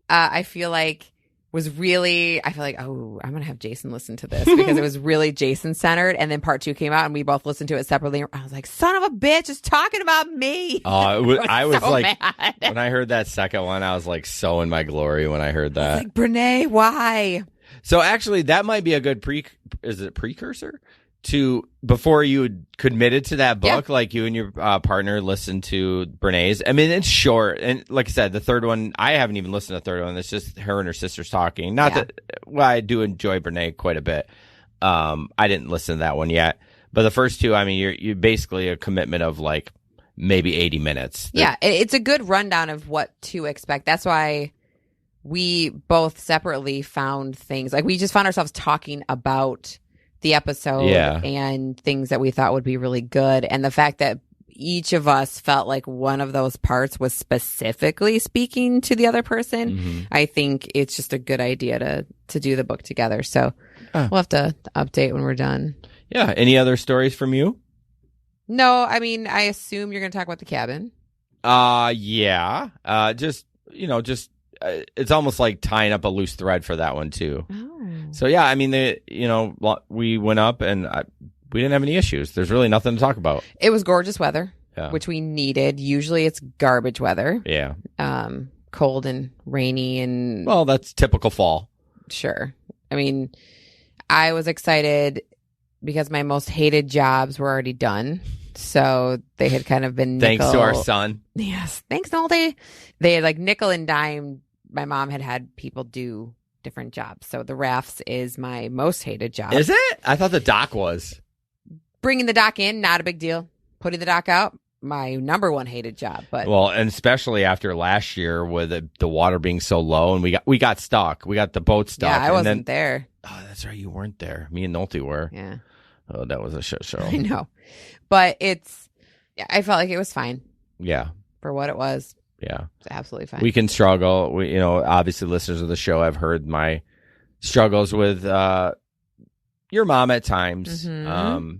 I feel like oh, I'm gonna have Jason listen to this because it was really Jason centered, and then part 2 came out, and we both listened to it separately. I was like, son of a bitch, it's talking about me. I was so like, mad. When I heard that second one, I was like so in my glory when I heard that. I was like, Brene, why? So actually, that might be a good precursor to before you committed to that book, like you and your partner listened to Brene's. I mean, it's short. And like I said, the third one, I haven't even listened to the third one. It's just her and her sisters talking. I do enjoy Brene quite a bit. I didn't listen to that one yet. But the first 2, I mean, you're basically a commitment of like maybe 80 minutes. Yeah, it's a good rundown of what to expect. That's why we both separately found things. Like we just found ourselves talking about the episode and things that we thought would be really good. And the fact that each of us felt like one of those parts was specifically speaking to the other person, I think it's just a good idea to do the book together. So we'll have to update when we're done. Yeah. Any other stories from you? No, I mean, I assume you're going to talk about the cabin. Yeah. It's almost like tying up a loose thread for that one too. Oh. So yeah, I mean, we went up and we didn't have any issues. There's really nothing to talk about. It was gorgeous weather. Yeah. which we needed. Usually it's garbage weather, Yeah. cold and rainy and Well, that's typical fall. sure. I mean, I was excited because my most hated jobs were already done. So they had kind of been Thanks to our son. Yes. Thanks, Nolte. They had like nickel and dime. My mom had people do different jobs. So the rafts is my most hated job. Is it? I thought the dock was. Bringing the dock in, not a big deal. Putting the dock out, my number one hated job. But Well, and especially after last year with the water being so low, and we got stuck. We got the boat stuck. yeah, I and wasn't there. Oh, that's right. You weren't there. Me and Nolte were. Yeah, Oh, that was a shit show. I know. But I felt like it was fine Yeah. for what it was. Yeah. It's absolutely fine. We can struggle. Obviously listeners of the show have heard my struggles with your mom at times. Mhm.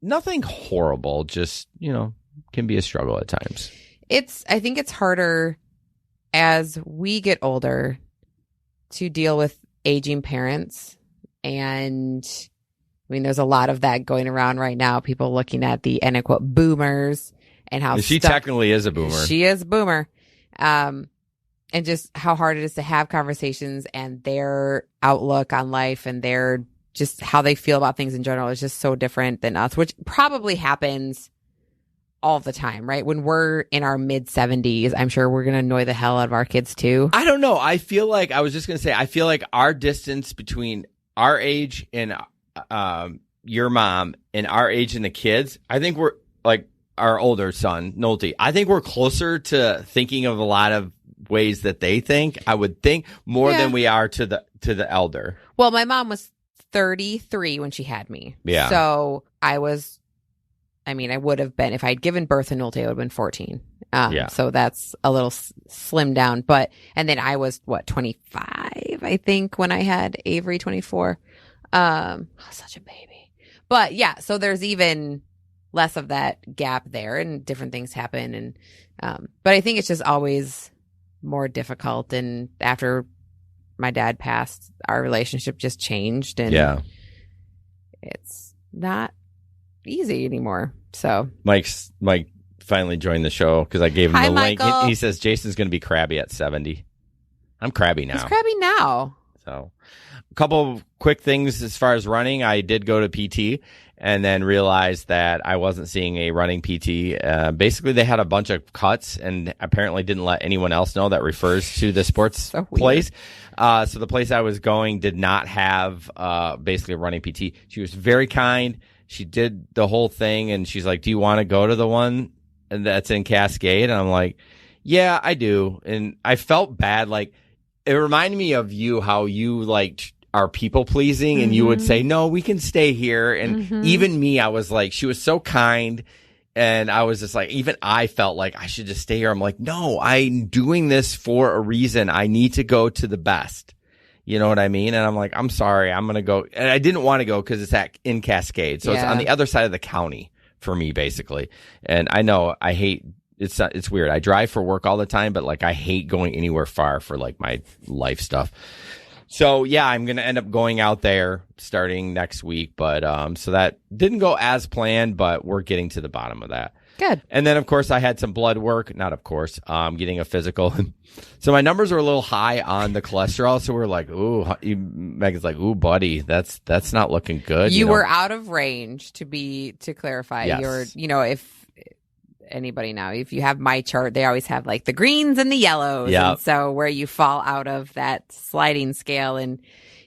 Nothing horrible, just, can be a struggle at times. I think it's harder as we get older to deal with aging parents. And I mean, there's a lot of that going around right now. People looking at the end quote boomers and how She technically is a boomer. She is a boomer. And just how hard it is to have conversations and their outlook on life and their just how they feel about things in general is just so different than us, which probably happens all the time, right? When we're in our mid 70s, I'm sure we're going to annoy the hell out of our kids too. I don't know. I feel like I feel like our distance between our age and your mom and our age and the kids, I think we're like our older son, Nolte. I think we're closer to thinking of a lot of ways that they think. I would think more than we are to the elder. Well, my mom was 33 when she had me. Yeah. So I would have been, if I'd given birth to Nolte, I would have been 14. Yeah. So that's a little slim down. And then I was, 25, I think, when I had Avery, 24. Such a baby. But yeah, so there's even less of that gap there and different things happen. And, but I think it's just always more difficult. And after my dad passed, our relationship just changed. And it's not easy anymore. So Mike finally joined the show because I gave him Hi, the link. Michael. He says Jason's going to be crabby at 70. I'm crabby now. he's crabby now. So a couple of quick things as far as running. I did go to PT and then realized that I wasn't seeing a running PT. Basically, they had a bunch of cuts and apparently didn't let anyone else know. That refers to the sports So weird. place. So the place I was going did not have basically a running PT. She was very kind. She did the whole thing, and she's like, do you want to go to the one that's in Cascade? And I'm like, yeah, I do. And I felt bad. Like, it reminded me of you, how you like are people pleasing and you would say, no, we can stay here. And even me, I was like, she was so kind. And I was just like, even I felt like I should just stay here. I'm like, no, I'm doing this for a reason. I need to go to the best. You know what I mean? And I'm like, I'm sorry, I'm going to go. And I didn't want to go because it's in Cascade. So it's on the other side of the county for me, basically. And I know I hate, it's weird. I drive for work all the time, but like I hate going anywhere far for like my life stuff. So yeah, I'm going to end up going out there starting next week. But so that didn't go as planned, but we're getting to the bottom of that. Good. And then, of course, I had some blood work. Not of course. Getting a physical. So my numbers are a little high on the cholesterol. So we're like, ooh, Megan's like, ooh, buddy, that's not looking good. You were out of range, to clarify. Yes. If anybody now, if you have my chart, they always have like the greens and the yellows. Yep. And so where you fall out of that sliding scale, and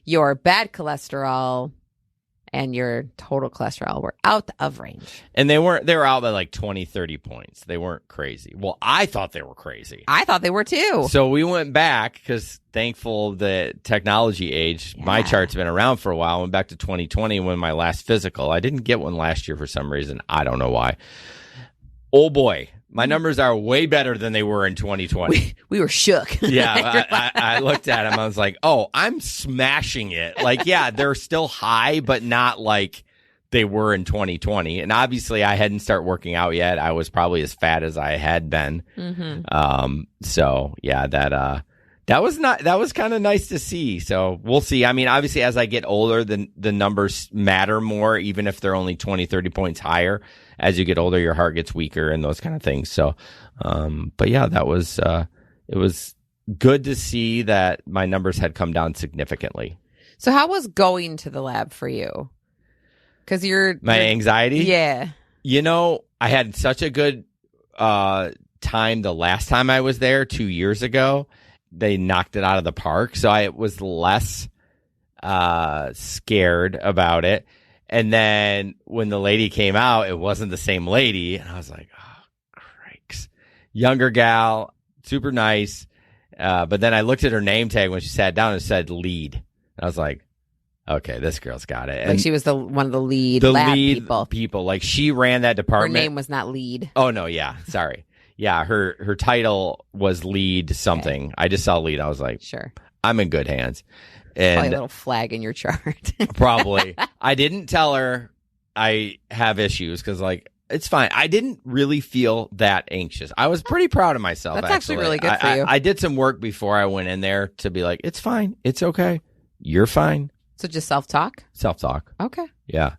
your bad cholesterol and your total cholesterol were out of range. And they were out by like 20, 30 points. They weren't crazy. Well, I thought they were crazy. I thought they were too. So we went back because thankful the technology age, my chart's been around for a while. Went back to 2020 when my last physical. I didn't get one last year for some reason. I don't know why. Oh boy, my numbers are way better than they were in 2020. We were shook. Yeah, I looked at them. I was like, oh, I'm smashing it. Like, yeah, they're still high, but not like they were in 2020. And obviously, I hadn't started working out yet. I was probably as fat as I had been. So, yeah, that That was kind of nice to see. So we'll see. I mean, obviously, as I get older, the numbers matter more, even if they're only 20, 30 points higher. As you get older, your heart gets weaker and those kind of things. So, but yeah, that was, it was good to see that my numbers had come down significantly. So how was going to the lab for you? Because my anxiety? Yeah. I had such a good, time the last time I was there 2 years ago. They knocked it out of the park. So I was less scared about it. And then when the lady came out, it wasn't the same lady. And I was like, oh, crikes. Younger gal, super nice. But then I looked at her name tag when she sat down and it said lead. And I was like, okay, this girl's got it. And like she was one of the lead lab people. Like she ran that department. Her name was not lead. Oh, no. Yeah. Sorry. Yeah, her title was lead something. Okay. I just saw lead. I was like, sure, I'm in good hands. And probably a little flag in your chart. Probably. I didn't tell her I have issues because, like, it's fine. I didn't really feel that anxious. I was pretty proud of myself. That's actually really good for you. I did some work before I went in there to be like, it's fine. It's okay. You're fine. So just self-talk? Self-talk. Okay. Yeah.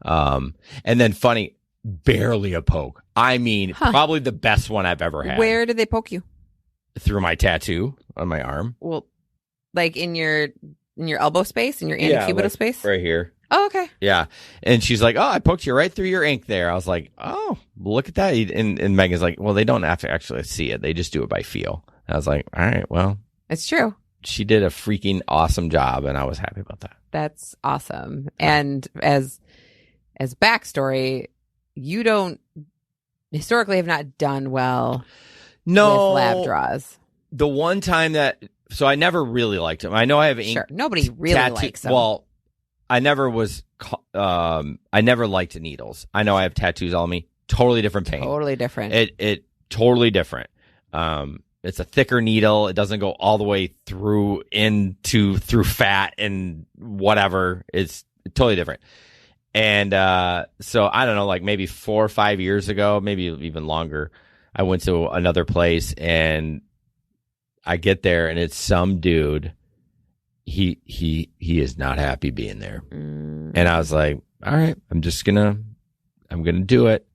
And then funny, barely a poke. I mean, probably the best one I've ever had. Where did they poke you? Through my tattoo on my arm. Well, like in your elbow space, in your antecubital space? Right here. Oh, okay. Yeah. And she's like, oh, I poked you right through your ink there. I was like, oh, look at that. And Megan's like, well, they don't have to actually see it. They just do it by feel. And I was like, all right, well. It's true. She did a freaking awesome job, and I was happy about that. That's awesome. And as backstory, you don't historically have not done well with lab draws. The one time so I never really liked them. I know I have ink. Sure. Nobody really likes them. Well, I never liked needles. I know I have tattoos on me. Totally different pain. Totally different. It totally different. It's a thicker needle. It doesn't go all the way through fat and whatever. It's totally different. And so I don't know, like maybe 4 or 5 years ago, maybe even longer, I went to another place and I get there and it's some dude. He is not happy being there. And I was like, all right, I'm gonna do it.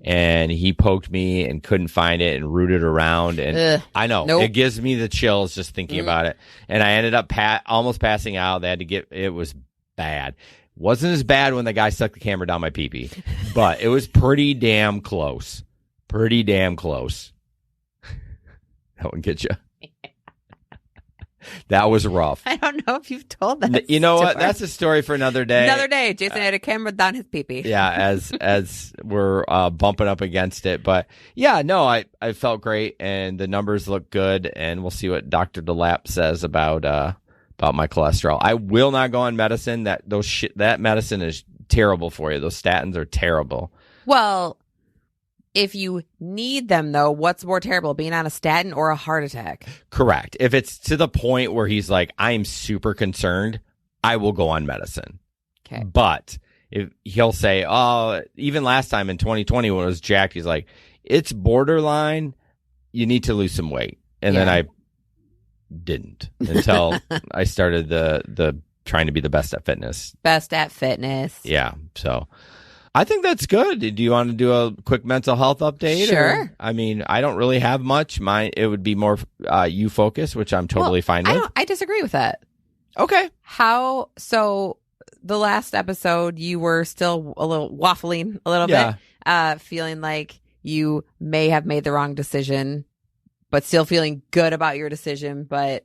And he poked me and couldn't find it and rooted around. And I know It gives me the chills just thinking about it. And I ended up almost passing out. They had to it was bad. Wasn't as bad when the guy stuck the camera down my pee-pee, but it was pretty damn close. Pretty damn close. That one get you. That was rough. I don't know if you've told that. You know what? That's a story for another day. Another day. Jason had a camera down his pee-pee. Yeah, as we're bumping up against it. But yeah, no, I felt great and the numbers look good, and we'll see what Dr. DeLapp says about my cholesterol. I will not go on medicine. That medicine is terrible for you. Those statins are terrible. Well, if you need them, though, what's more terrible, being on a statin or a heart attack? Correct. If it's to the point where he's like, I'm super concerned, I will go on medicine. Okay. But if he'll say, oh, even last time in 2020 when it was jacked, he's like, it's borderline. You need to lose some weight. And then I didn't until I started the trying to be the best at fitness. Best at fitness. Yeah. So I think that's good. Do you want to do a quick mental health update? Sure. I mean, I don't really have much. It would be more you focus, which I'm totally fine with. I disagree with that. Okay. So the last episode, you were still a little waffling a little bit, feeling like you may have made the wrong decision, but still feeling good about your decision. But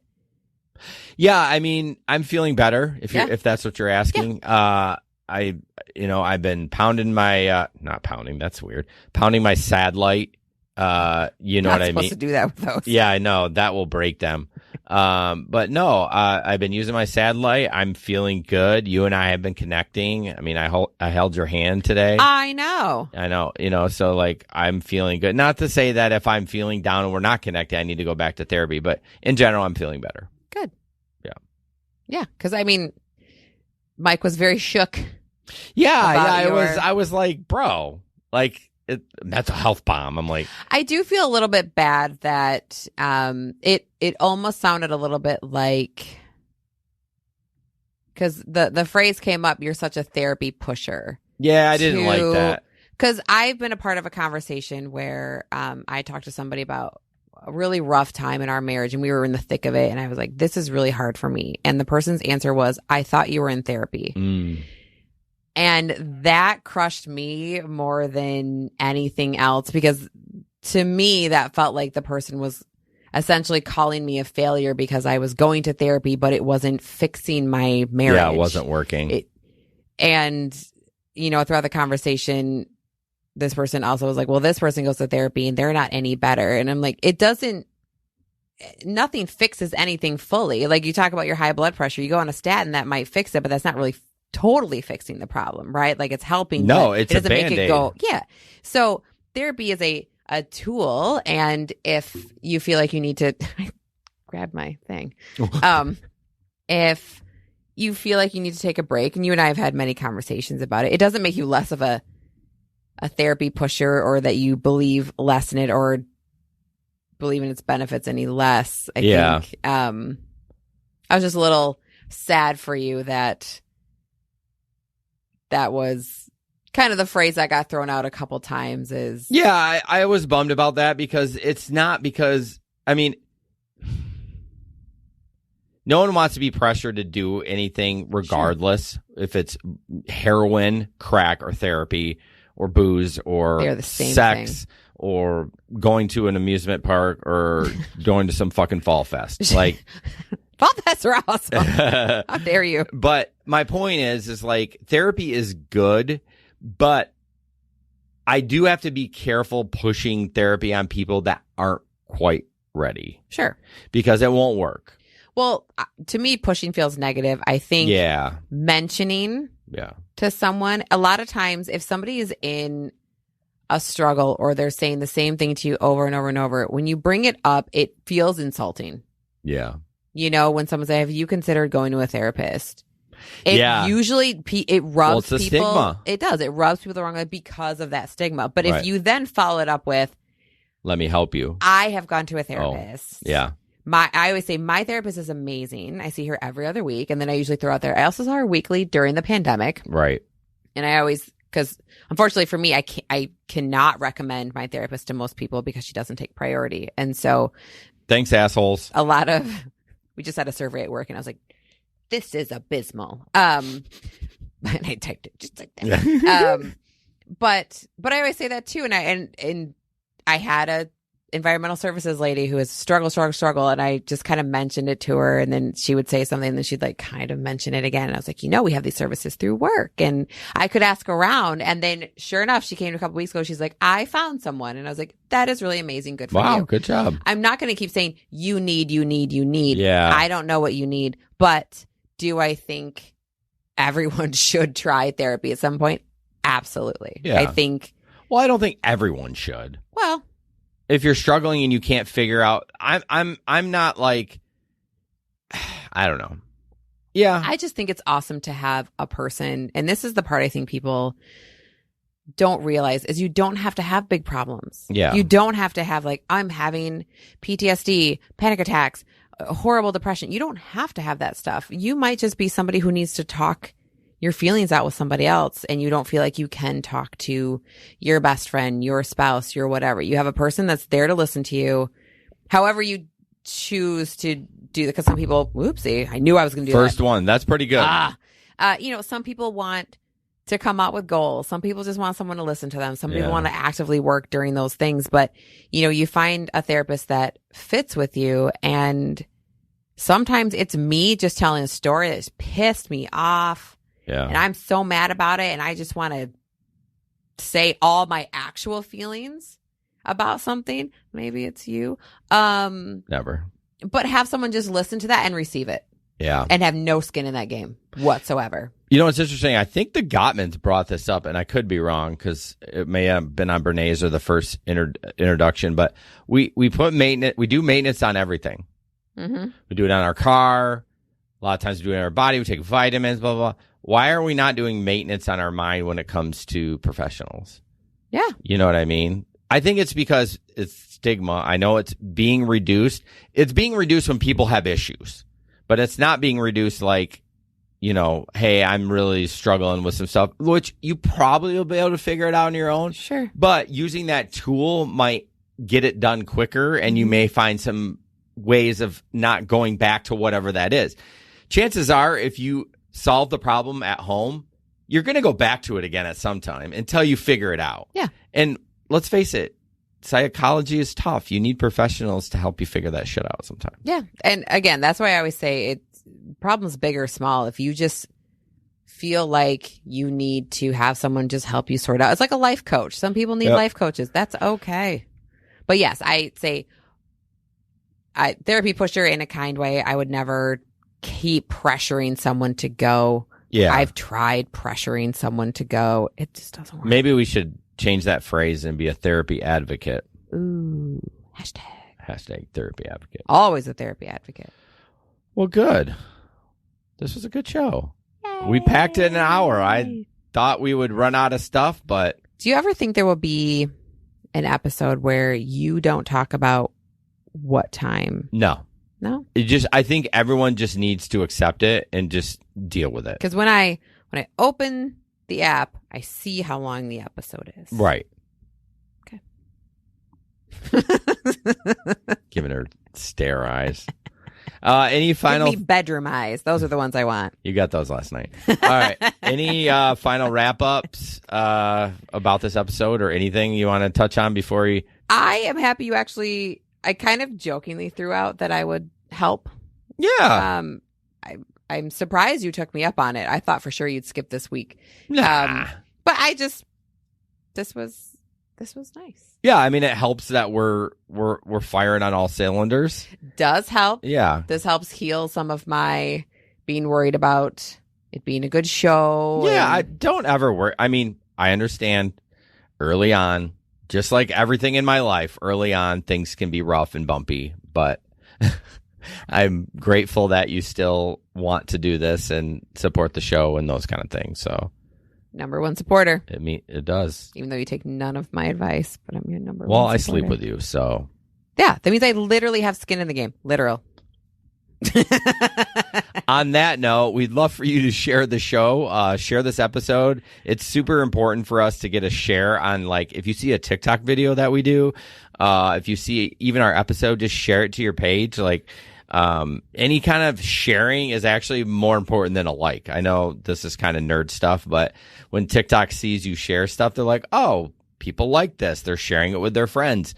yeah, I mean, I'm feeling better if that's what you're asking. Yeah. I've been pounding my not pounding, that's weird. Pounding my sad light. You know what I mean? Supposed to do that with those. Yeah, I know that will break them. But no, I've been using my sad light. I'm feeling good. You and I have been connecting. I mean, I held your hand today. I know. So like I'm feeling good. Not to say that if I'm feeling down and we're not connected, I need to go back to therapy, but in general, I'm feeling better. Good. Yeah. Yeah. Cause I mean, Mike was very shook. Yeah. I was like, bro, like mental health bomb. I'm like, I do feel a little bit bad that it almost sounded a little bit like, because the phrase came up, you're such a therapy pusher. yeah, I didn't like that. Because I've been a part of a conversation where I talked to somebody about a really rough time in our marriage, and we were in the thick of it, and I was like, this is really hard for me. And the person's answer was, I thought you were in therapy. And that crushed me more than anything else, because to me, that felt like the person was essentially calling me a failure because I was going to therapy, but it wasn't fixing my marriage. Yeah, it wasn't working. And, you know, throughout the conversation, this person also was like, well, this person goes to therapy and they're not any better. And I'm like, nothing fixes anything fully. Like, you talk about your high blood pressure, you go on a statin, that might fix it, but that's not really totally fixing the problem, right? Like, it's helping. No, it doesn't make it go. Yeah. So therapy is a tool. And if you feel like you need to grab my thing, if you feel like you need to take a break, and you and I have had many conversations about it, it doesn't make you less of a therapy pusher, or that you believe less in it or believe in its benefits any less. I think I was just a little sad for you that was kind of the phrase that got thrown out a couple times. Is I was bummed about that, because it's not, because I mean, no one wants to be pressured to do anything regardless, if it's heroin, crack, or therapy, or booze, or They're the same sex, thing. or going to an amusement park, or going to some fucking fall fest. Like, fall fests are awesome. How dare you? But my point is like, therapy is good, but I do have to be careful pushing therapy on people that aren't quite ready. Sure. Because it won't work. Well, to me, pushing feels negative. I think mentioning to someone, a lot of times, if somebody is in a struggle or they're saying the same thing to you over and over and over, when you bring it up, it feels insulting. Yeah. You know, when someone says, have you considered going to a therapist? Usually it rubs it's a people. Stigma. It does. It rubs people the wrong way because of that stigma. But Right. if you then follow it up with, let me help you. I have gone to a therapist. Yeah. I always say my therapist is amazing. I see her every other week. And then I usually throw out there, I also saw her weekly during the pandemic. Right. And I always, because unfortunately for me, I cannot recommend my therapist to most people because she doesn't take priority. And so thanks, assholes. We just had a survey at work, and I was like, this is abysmal. And I typed it just like that. But I always say that too. And I had a environmental services lady who is struggle. And I just kind of mentioned it to her, and then she would say something, and then she'd like kind of mention it again. And I was like, we have these services through work, and I could ask around. And then sure enough, she came a couple weeks ago. She's like, I found someone. And I was like, that is really amazing. Good for you. Wow. Good job. I'm not going to keep saying you need. Yeah. I don't know what you need, but do I think everyone should try therapy at some point? Absolutely. Yeah. I think. Well, I don't think everyone should. Well, if you're struggling and you can't figure out, I'm not like, I don't know. Yeah. I just think it's awesome to have a person, and this is the part I think people don't realize, is you don't have to have big problems. Yeah. You don't have to have like, I'm having PTSD, panic attacks, horrible depression. You don't have to have that stuff. You might just be somebody who needs to talk your feelings out with somebody else, and you don't feel like you can talk to your best friend, your spouse, your whatever. You have a person that's there to listen to you, however you choose to do that. Because some people, whoopsie, I knew I was going to do First that. one. That's pretty good. Some people want to come up with goals. Some people just want someone to listen to them. Some people Yeah. want to actively work during those things. But, you find a therapist that fits with you. And sometimes it's me just telling a story that's pissed me off. Yeah. And I'm so mad about it. And I just want to say all my actual feelings about something. Maybe it's you. Never. But have someone just listen to that and receive it. Yeah. And have no skin in that game whatsoever. You know, it's interesting. I think the Gottmans brought this up, and I could be wrong because it may have been on Bernays or the first introduction, but we put maintenance. We do maintenance on everything. Mm-hmm. We do it on our car. A lot of times we do it on our body. We take vitamins, blah, blah, blah. Why are we not doing maintenance on our mind when it comes to professionals? Yeah. You know what I mean? I think it's because it's stigma. I know it's being reduced. It's being reduced when people have issues, but it's not being reduced like, you know, hey, I'm really struggling with some stuff, which you probably will be able to figure it out on your own. Sure. But using that tool might get it done quicker, and you may find some ways of not going back to whatever that is. Chances are, if you solve the problem at home, you're going to go back to it again at some time until you figure it out. Yeah. And let's face it, psychology is tough. You need professionals to help you figure that shit out sometimes. Yeah. And again, that's why I always say it's problems big or small. If you just feel like you need to have someone just help you sort out, it's like a life coach. Some people need life coaches. That's okay. But yes, I say therapy pusher in a kind way. I would never keep pressuring someone to go. Yeah. I've tried pressuring someone to go. It just doesn't work. Maybe we should change that phrase and be a therapy advocate. Ooh. Hashtag therapy advocate. Always a therapy advocate. Well, good. This was a good show. We packed it in an hour. I thought we would run out of stuff, but... Do you ever think there will be an episode where you don't talk about what time? No. No? I think everyone just needs to accept it and just deal with it. Because when I open the app, I see how long the episode is. Right. Okay. Giving her stare eyes. Any final... Give me bedroom eyes. Those are the ones I want. You got those last night. All right. Any final wrap-ups about this episode or anything you want to touch on before we... I am happy you actually... I kind of jokingly threw out that I would help. Yeah. I'm surprised you took me up on it. I thought for sure you'd skip this week. Nah. But I just... This was nice. Yeah, I mean, it helps that we're firing on all cylinders. Does help. Yeah. This helps heal some of my being worried about it being a good show. Yeah, and- I don't ever worry. I mean, I understand early on, just like everything in my life, early on, things can be rough and bumpy, but I'm grateful that you still want to do this and support the show and those kind of things. So, number one supporter. it does. Even though you take none of my advice, but I'm your number one Well, I supporter. sleep with you, so. Yeah, that means I literally have skin in the game. Literal. On that note, we'd love for you to share the show, share this episode. It's super important for us to get a share on, like, if you see a TikTok video that we do, if you see even our episode, just share it to your page. Like, any kind of sharing is actually more important than a like. I know this is kind of nerd stuff, but when TikTok sees you share stuff, they're like, oh, people like this. They're sharing it with their friends.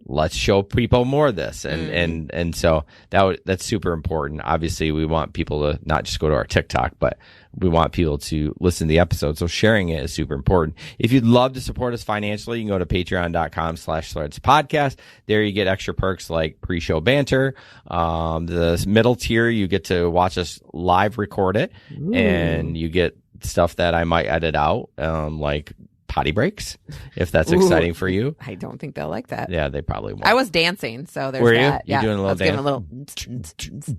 Let's show people more of this. And so that's super important. Obviously, we want people to not just go to our TikTok, but we want people to listen to the episode. So sharing it is super important. If you'd love to support us financially, you can go to patreon.com/threadspodcast. There you get extra perks like pre-show banter. The middle tier, you get to watch us live record it. Ooh. And you get stuff that I might edit out, like potty breaks, if that's exciting for you. I don't think they'll like that. Yeah, they probably won't. I was dancing, so there's Were you? that. You Yeah, doing a little I was giving dance? a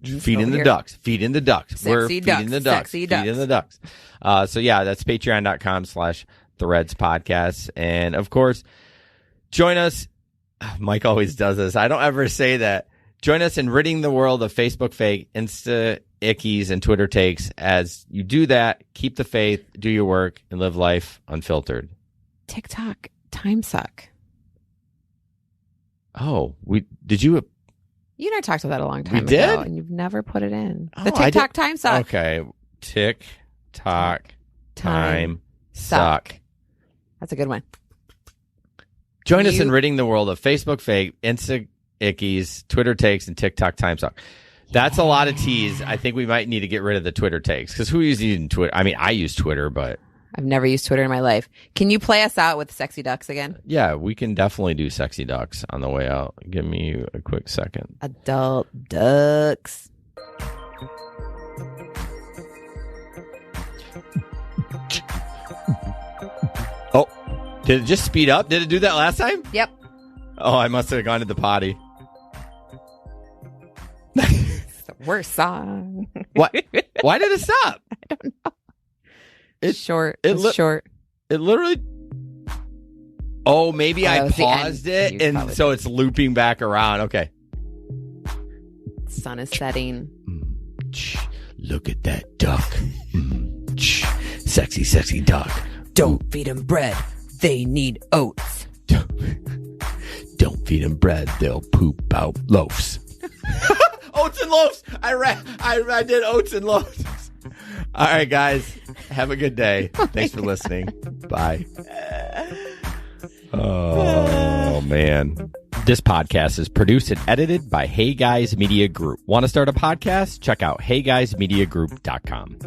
little Feeding the here. ducks. Feeding the ducks. We're Sexy feeding ducks, the ducks. sexy Feeding ducks. the ducks. So yeah, that's patreon.com/threads podcast. And of course, join us. Mike always does this. I don't ever say that. Join us in ridding the world of Facebook fake, Insta ickies, and Twitter takes. As you do that, keep the faith, do your work, and live life unfiltered. TikTok time suck. Oh, did you? You and I talked about that a long time We ago, did? and you've never put it in. Oh, The I did- TikTok time suck. Okay, TikTok time suck. That's a good one. Join us You- in ridding the world of Facebook fake, Insta ickies, Twitter takes, and TikTok time suck. That's a lot of T's. I think we might need to get rid of the Twitter takes because who is using Twitter? I mean, I use Twitter, but I've never used Twitter in my life. Can you play us out with sexy ducks again? yeah, we can definitely do sexy ducks on the way out. Give me a quick second. Adult ducks. Oh, did it just speed up? Did it do that last time? Yep. Oh, I must have gone to the potty. It's the worst song. What? Why did it stop? I don't know. It- Short. it It's li- short. It literally. Oh, maybe that I was the end. paused it, You and probably so did. it's looping back around. Okay. Sun is setting. Look at that duck. Sexy, sexy duck. Don't feed them bread. They need oats. Don't feed them bread. They'll poop out loaves. Oats and loaves. I did oats and loaves. All right, guys. Have a good day. Thanks for listening. Bye. Oh, man. This podcast is produced and edited by Hey Guys Media Group. Want to start a podcast? Check out heyguysmediagroup.com.